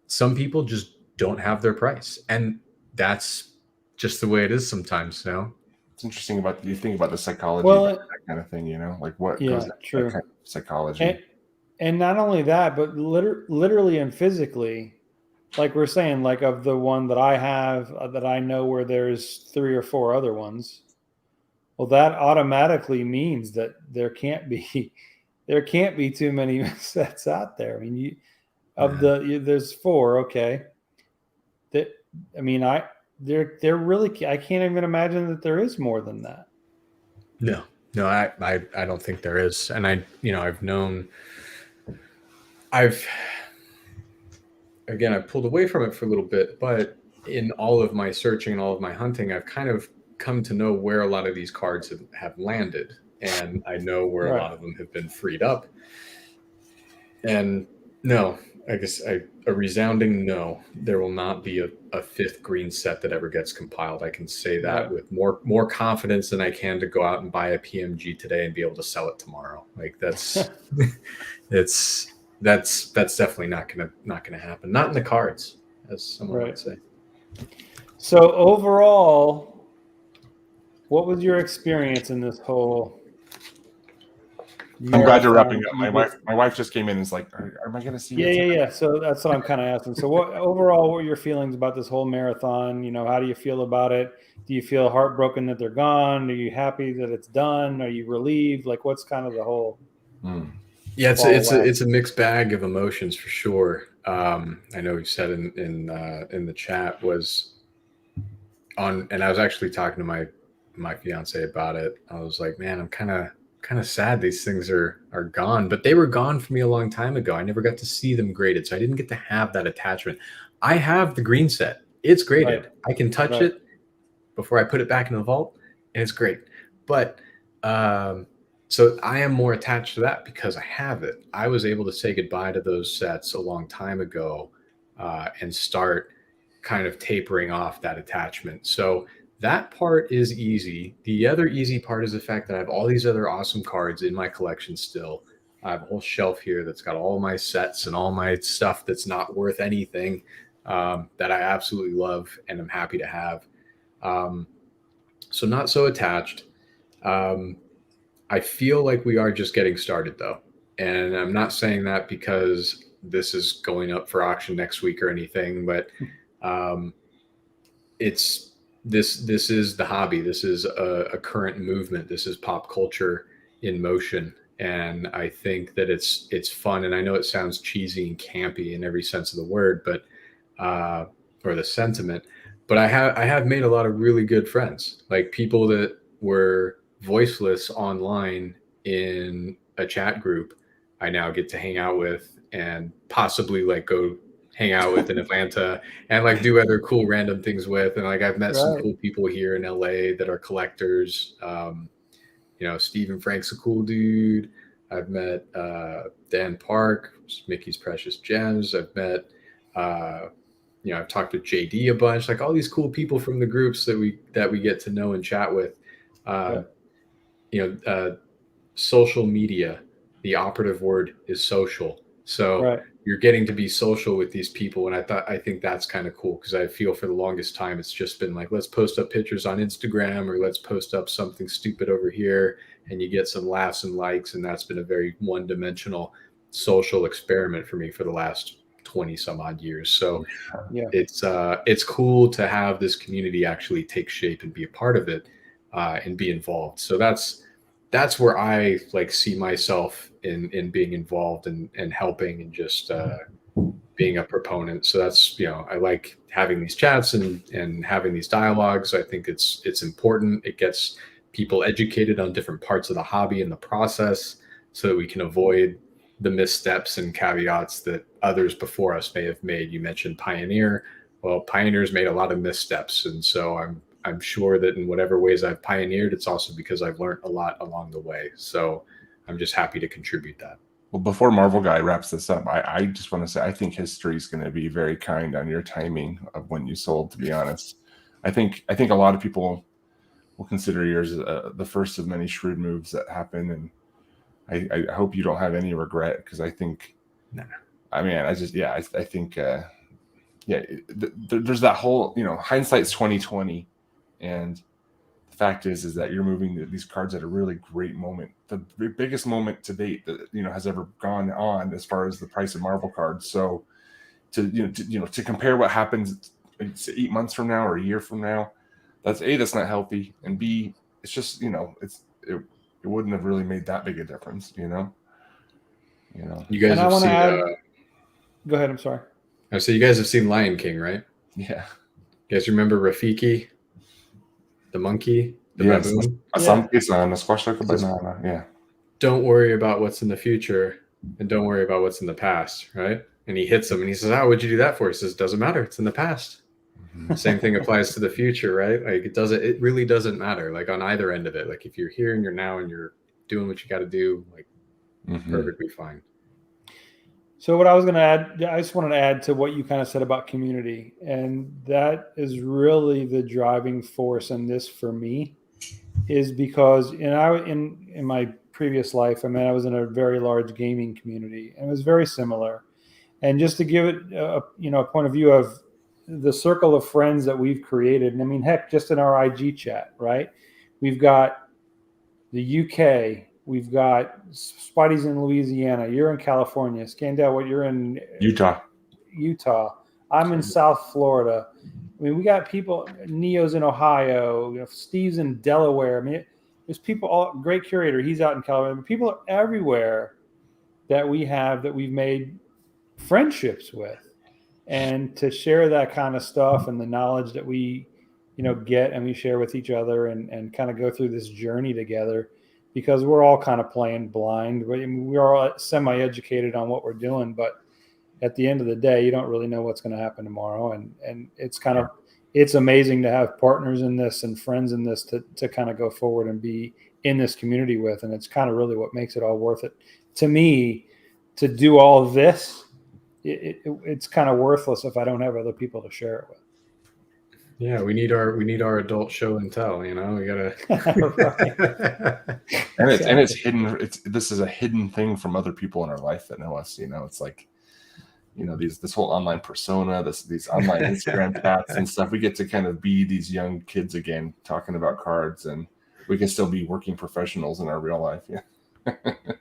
some people just don't have their price, and that's just the way it is sometimes. it's interesting about you think about the psychology Well, behind that kind of thing, like what yeah, goes into true. that kind of psychology. And not only that, but literally and physically, like we're saying, like of the one that I have that I know where there's 3 or 4 other ones. Well, that automatically means that there can't be too many sets out there. I mean, there's 4, okay. That I mean, they're really, I can't even imagine that there is more than that. No, I don't think there is. And I've pulled away from it for a little bit, but in all of my searching and all of my hunting, I've kind of come to know where a lot of these cards have landed, and I know where a lot of them have been freed up. And no, I guess a resounding no. There will not be a 5th green set that ever gets compiled. I can say that with more confidence than I can to go out and buy a PMG today and be able to sell it tomorrow. Like that's that's definitely not gonna happen. Not in the cards, as someone would say. So overall, what was your experience in this whole? I'm glad you're wrapping up. My wife just came in and is like, am I going to see it? Yeah. So that's what I'm kind of asking. So what were your feelings about this whole marathon? How do you feel about it? Do you feel heartbroken that they're gone? Are you happy that it's done? Are you relieved? Like, what's kind of the whole? Yeah, it's a mixed bag of emotions for sure. I know you said in the chat was on, and I was actually talking to my fiance about it. I was like, man, I'm kind of sad these things are gone, but they were gone for me a long time ago. I never got to see them graded, so I didn't get to have that attachment. I have the green set. It's graded. I can touch it before I put it back in the vault, and it's great. But so I am more attached to that because I have it. I was able to say goodbye to those sets a long time ago and start kind of tapering off that attachment. So that part is easy. The other easy part is the fact that I have all these other awesome cards in my collection still. I have a whole shelf here that's got all my sets and all my stuff that's not worth anything that I absolutely love and I'm happy to have. So not so attached. I feel like we are just getting started though. And I'm not saying that because this is going up for auction next week or anything, but this is the hobby. This is a current movement. This is pop culture in motion. And I think that it's fun. And I know it sounds cheesy and campy in every sense of the word, but or the sentiment, but I have made a lot of really good friends, like people that were voiceless online in a chat group. I now get to hang out with and possibly like go hang out with in Atlanta and like do other cool random things with. And like I've met some cool people here in LA that are collectors. Stephen Frank's a cool dude. I've met Dan Park, Mickey's Precious Gems. I've met I've talked to JD a bunch, like all these cool people from the groups that we get to know and chat with. Social media, the operative word is social. So you're getting to be social with these people. And I think that's kind of cool because I feel for the longest time, it's just been like, let's post up pictures on Instagram or let's post up something stupid over here. And you get some laughs and likes. And that's been a very one-dimensional social experiment for me for the last 20 some odd years. So it's cool to have this community actually take shape and be a part of it and be involved. So that's where I like see myself in being involved and helping and just being a proponent. So that's, I like having these chats and having these dialogues. I think it's important. It gets people educated on different parts of the hobby and the process so that we can avoid the missteps and caveats that others before us may have made. You mentioned Pioneer. Well, Pioneer's made a lot of missteps. And so I'm sure that in whatever ways I've pioneered, it's also because I've learned a lot along the way. So I'm just happy to contribute that. Well, before Marvel Guy wraps this up, I just want to say I think history is going to be very kind on your timing of when you sold, to be honest. I think a lot of people will consider yours the first of many shrewd moves that happen, and I hope you don't have any regret, because I think, there's that whole, hindsight's 2020, and the fact is that you're moving these cards at a really great moment, the biggest moment to date that has ever gone on as far as the price of Marvel cards. So to compare what happens 8 months from now or a year from now, that's not healthy, and B, it's just it wouldn't have really made that big a difference, You guys have seen. Go ahead. I'm sorry. I say you guys have seen Lion King, right? Yeah. You guys remember Rafiki, the monkey, the baboon? A squash like a banana. Yeah. Don't worry about what's in the future, and don't worry about what's in the past, right? And he hits him, and he says, "What'd you do that for?" He says, "Doesn't matter. It's in the past." Mm-hmm. Same thing applies to the future, right? Like it really doesn't matter. Like on either end of it. Like if you're here and you're now and you're doing what you got to do, like perfectly fine. So what I was going to add, I just wanted to add to what you kind of said about community, and that is really the driving force in this for me, is because in my previous life, I was in a very large gaming community, and it was very similar. And just to give it a point of view of the circle of friends that we've created, and heck, just in our IG chat, right? We've got the UK, we've got Spidey's in Louisiana, you're in California, Scandal, you're in Utah. I'm in South Florida. We got people, Neo's in Ohio, Steve's in Delaware. There's people, great curator, he's out in California. People are everywhere that we've made friendships with. And to share that kind of stuff and the knowledge that we, get and we share with each other and kind of go through this journey together, because we're all kind of playing blind. We're all semi-educated on what we're doing, but at the end of the day, you don't really know what's going to happen tomorrow. And it's it's amazing to have partners in this and friends in this to kind of go forward and be in this community with. And it's kind of really what makes it all worth it. To me, to do all of this, it's kind of worthless if I don't have other people to share it with. Yeah, we need our adult show and tell. We gotta. and it's hidden. This is a hidden thing from other people in our life that know us. It's like, this whole online persona, these online Instagram chats and stuff. We get to kind of be these young kids again, talking about cards, and we can still be working professionals in our real life. Yeah.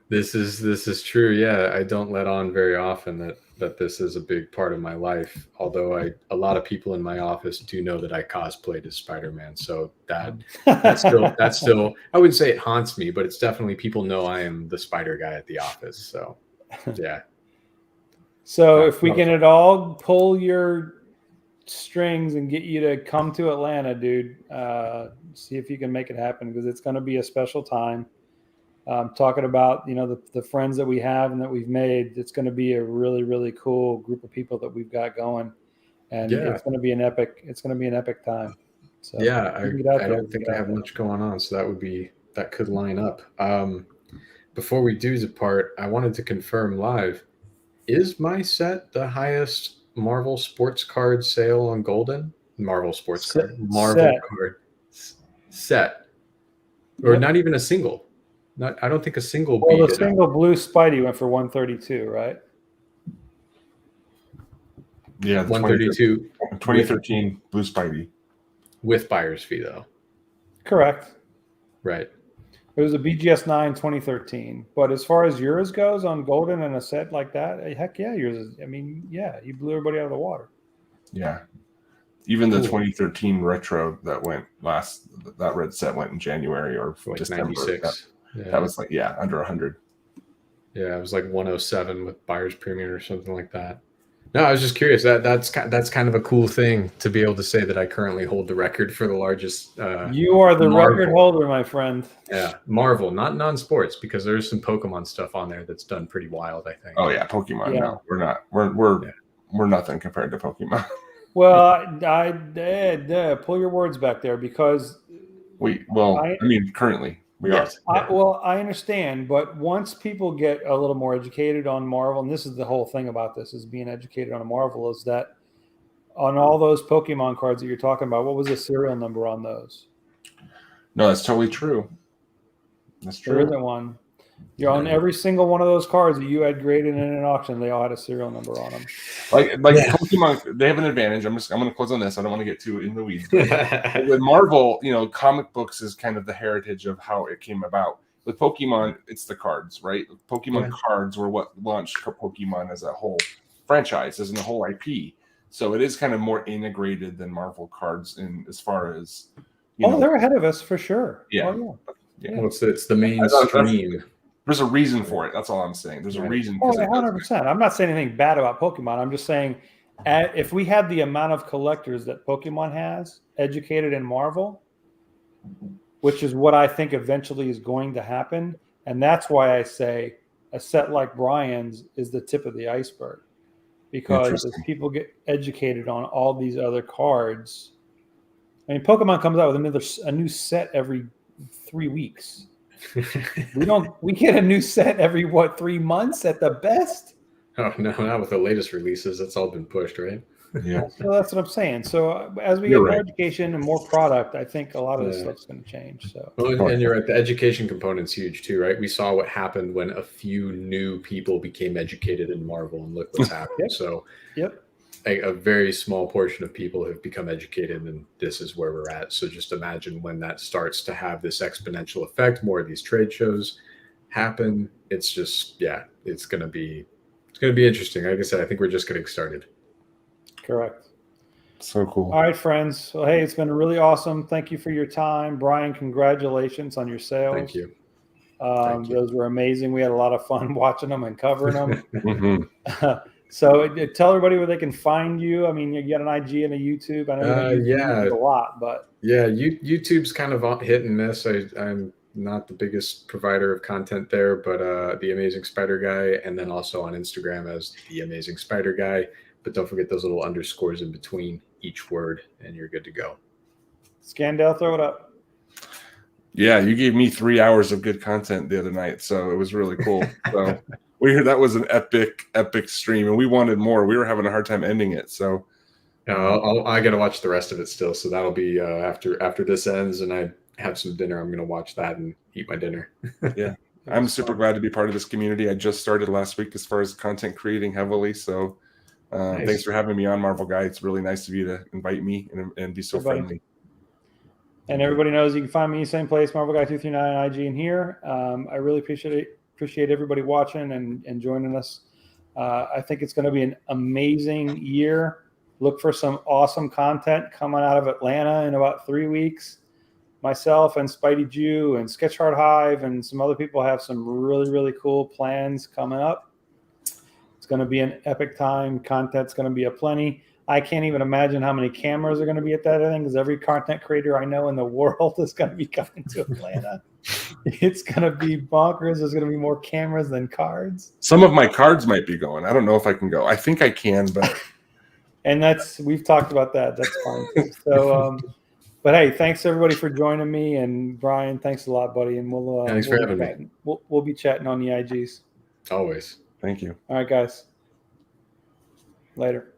This is true. Yeah, I don't let on very often that this is a big part of my life. Although a lot of people in my office do know that I cosplayed as Spider-Man, so that's still I wouldn't say it haunts me, but it's definitely, people know I am the Spider guy at the office. So yeah. So if we can at all pull your strings and get you to come to Atlanta, dude, see if you can make it happen, because it's going to be a special time. Talking about the friends that we have and that we've made, it's going to be a really, really cool group of people that we've got going, and it's going to be an epic time. So yeah, I don't think I have much going on, so that could line up. Before we do depart, I wanted to confirm live: is my set the highest Marvel sports card sale on Goldin? Marvel card set, or not even a single. I don't think a single. Well, the single blue Spidey went for 132, right? Yeah, 132. 2013 blue Spidey with buyer's fee, though. Correct. Right. It was a BGS 9 2013. But as far as yours goes on Goldin and a set like that, heck yeah, yours is. You blew everybody out of the water. Yeah. Even the 2013 retro that went that red set went in January or like December. 96. That was under 100. Yeah, it was like 107 with buyer's premium or something like that. No, I was just curious. That's kind of a cool thing to be able to say that I currently hold the record for the largest. You are the Marvel. record holder, my friend. Yeah, Marvel, not non-sports, because there's some Pokemon stuff on there that's done pretty wild, I think. Oh yeah, Pokemon. Yeah. No, we're not. We're nothing compared to Pokemon. Well, I pull your words back there because I mean, currently we are. I understand, but once people get a little more educated on Marvel, and this is the whole thing about this is being educated on Marvel, is that on all those Pokemon cards that you're talking about, what was the serial number on those? No, that's totally true. That's true. There isn't one. You're on every single one of those cards that you had graded in an auction. They all had a serial number on them. Like Pokemon, they have an advantage. I'm going to close on this. I don't want to get too in the weeds. But with Marvel, comic books is kind of the heritage of how it came about. With Pokemon, it's the cards, right? Pokemon cards were what launched Pokemon as a whole franchise, as a whole IP. So it is kind of more integrated than Marvel cards in as far as they're ahead of us for sure. Yeah. Oh, yeah. Well, it's the mainstream. There's a reason for it. That's all I'm saying. There's a reason. 100%. I'm not saying anything bad about Pokemon. I'm just saying if we had the amount of collectors that Pokemon has educated in Marvel, which is what I think eventually is going to happen, and that's why I say a set like Brian's is the tip of the iceberg. Because as people get educated on all these other cards, I mean, Pokemon comes out with a new set every 3 weeks. We get a new set every 3 months at the best. Oh no, not with the latest releases. That's all been pushed, right? Yeah. So that's what I'm saying. So as we get more education and more product, I think a lot of this stuff's going to change. So and you're right. The education component's huge too, right? We saw what happened when a few new people became educated in Marvel, and look what's happened. So a very small portion of people have become educated, and this is where we're at. So just imagine when that starts to have this exponential effect, more of these trade shows happen. It's just, it's going to be interesting. Like I said, I think we're just getting started. Correct. So cool. All right, friends. Well, hey, it's been really awesome. Thank you for your time. Brian, congratulations on your sales. Thank you. Those were amazing. We had a lot of fun watching them and covering them. Mm-hmm. So tell everybody where they can find you. I mean, you got an IG and a YouTube. I know you use a lot, but YouTube's kind of hit and miss. I'm not the biggest provider of content there, but The Amazing Spider Guy, and then also on Instagram as The Amazing Spider Guy. But don't forget those little underscores in between each word, and you're good to go. Scandale, throw it up. Yeah, you gave me 3 hours of good content the other night, so it was really cool. So that was an epic stream, and we wanted more. We were having a hard time ending it, so I got to watch the rest of it still. So that'll be after this ends, and I have some dinner. I'm going to watch that and eat my dinner. Yeah, I'm super glad to be part of this community. I just started last week as far as content creating heavily, so nice. Thanks for having me on, Marvel Guy. It's really nice of you to invite me and be so friendly. And everybody knows you can find me same place, Marvel Guy 239 IG in here. I really appreciate everybody watching and joining us. I think it's going to be an amazing year. Look for some awesome content coming out of Atlanta in about 3 weeks. Myself and Spidey Jew and Sketch Hard Hive and some other people have some really, really cool plans coming up. It's going to be an epic time. Content's going to be aplenty. I can't even imagine how many cameras are going to be at that thing, because every content creator I know in the world is going to be coming to Atlanta. It's going to be bonkers. There's going to be more cameras than cards. Some of my cards might be going. I don't know if I can go. I think I can, but and we've talked about that. That's fine. So, but hey, thanks everybody for joining me, and Brian, thanks a lot, buddy. And thanks for having me. We'll be chatting on the IGs. Always. Thank you. All right, guys. Later.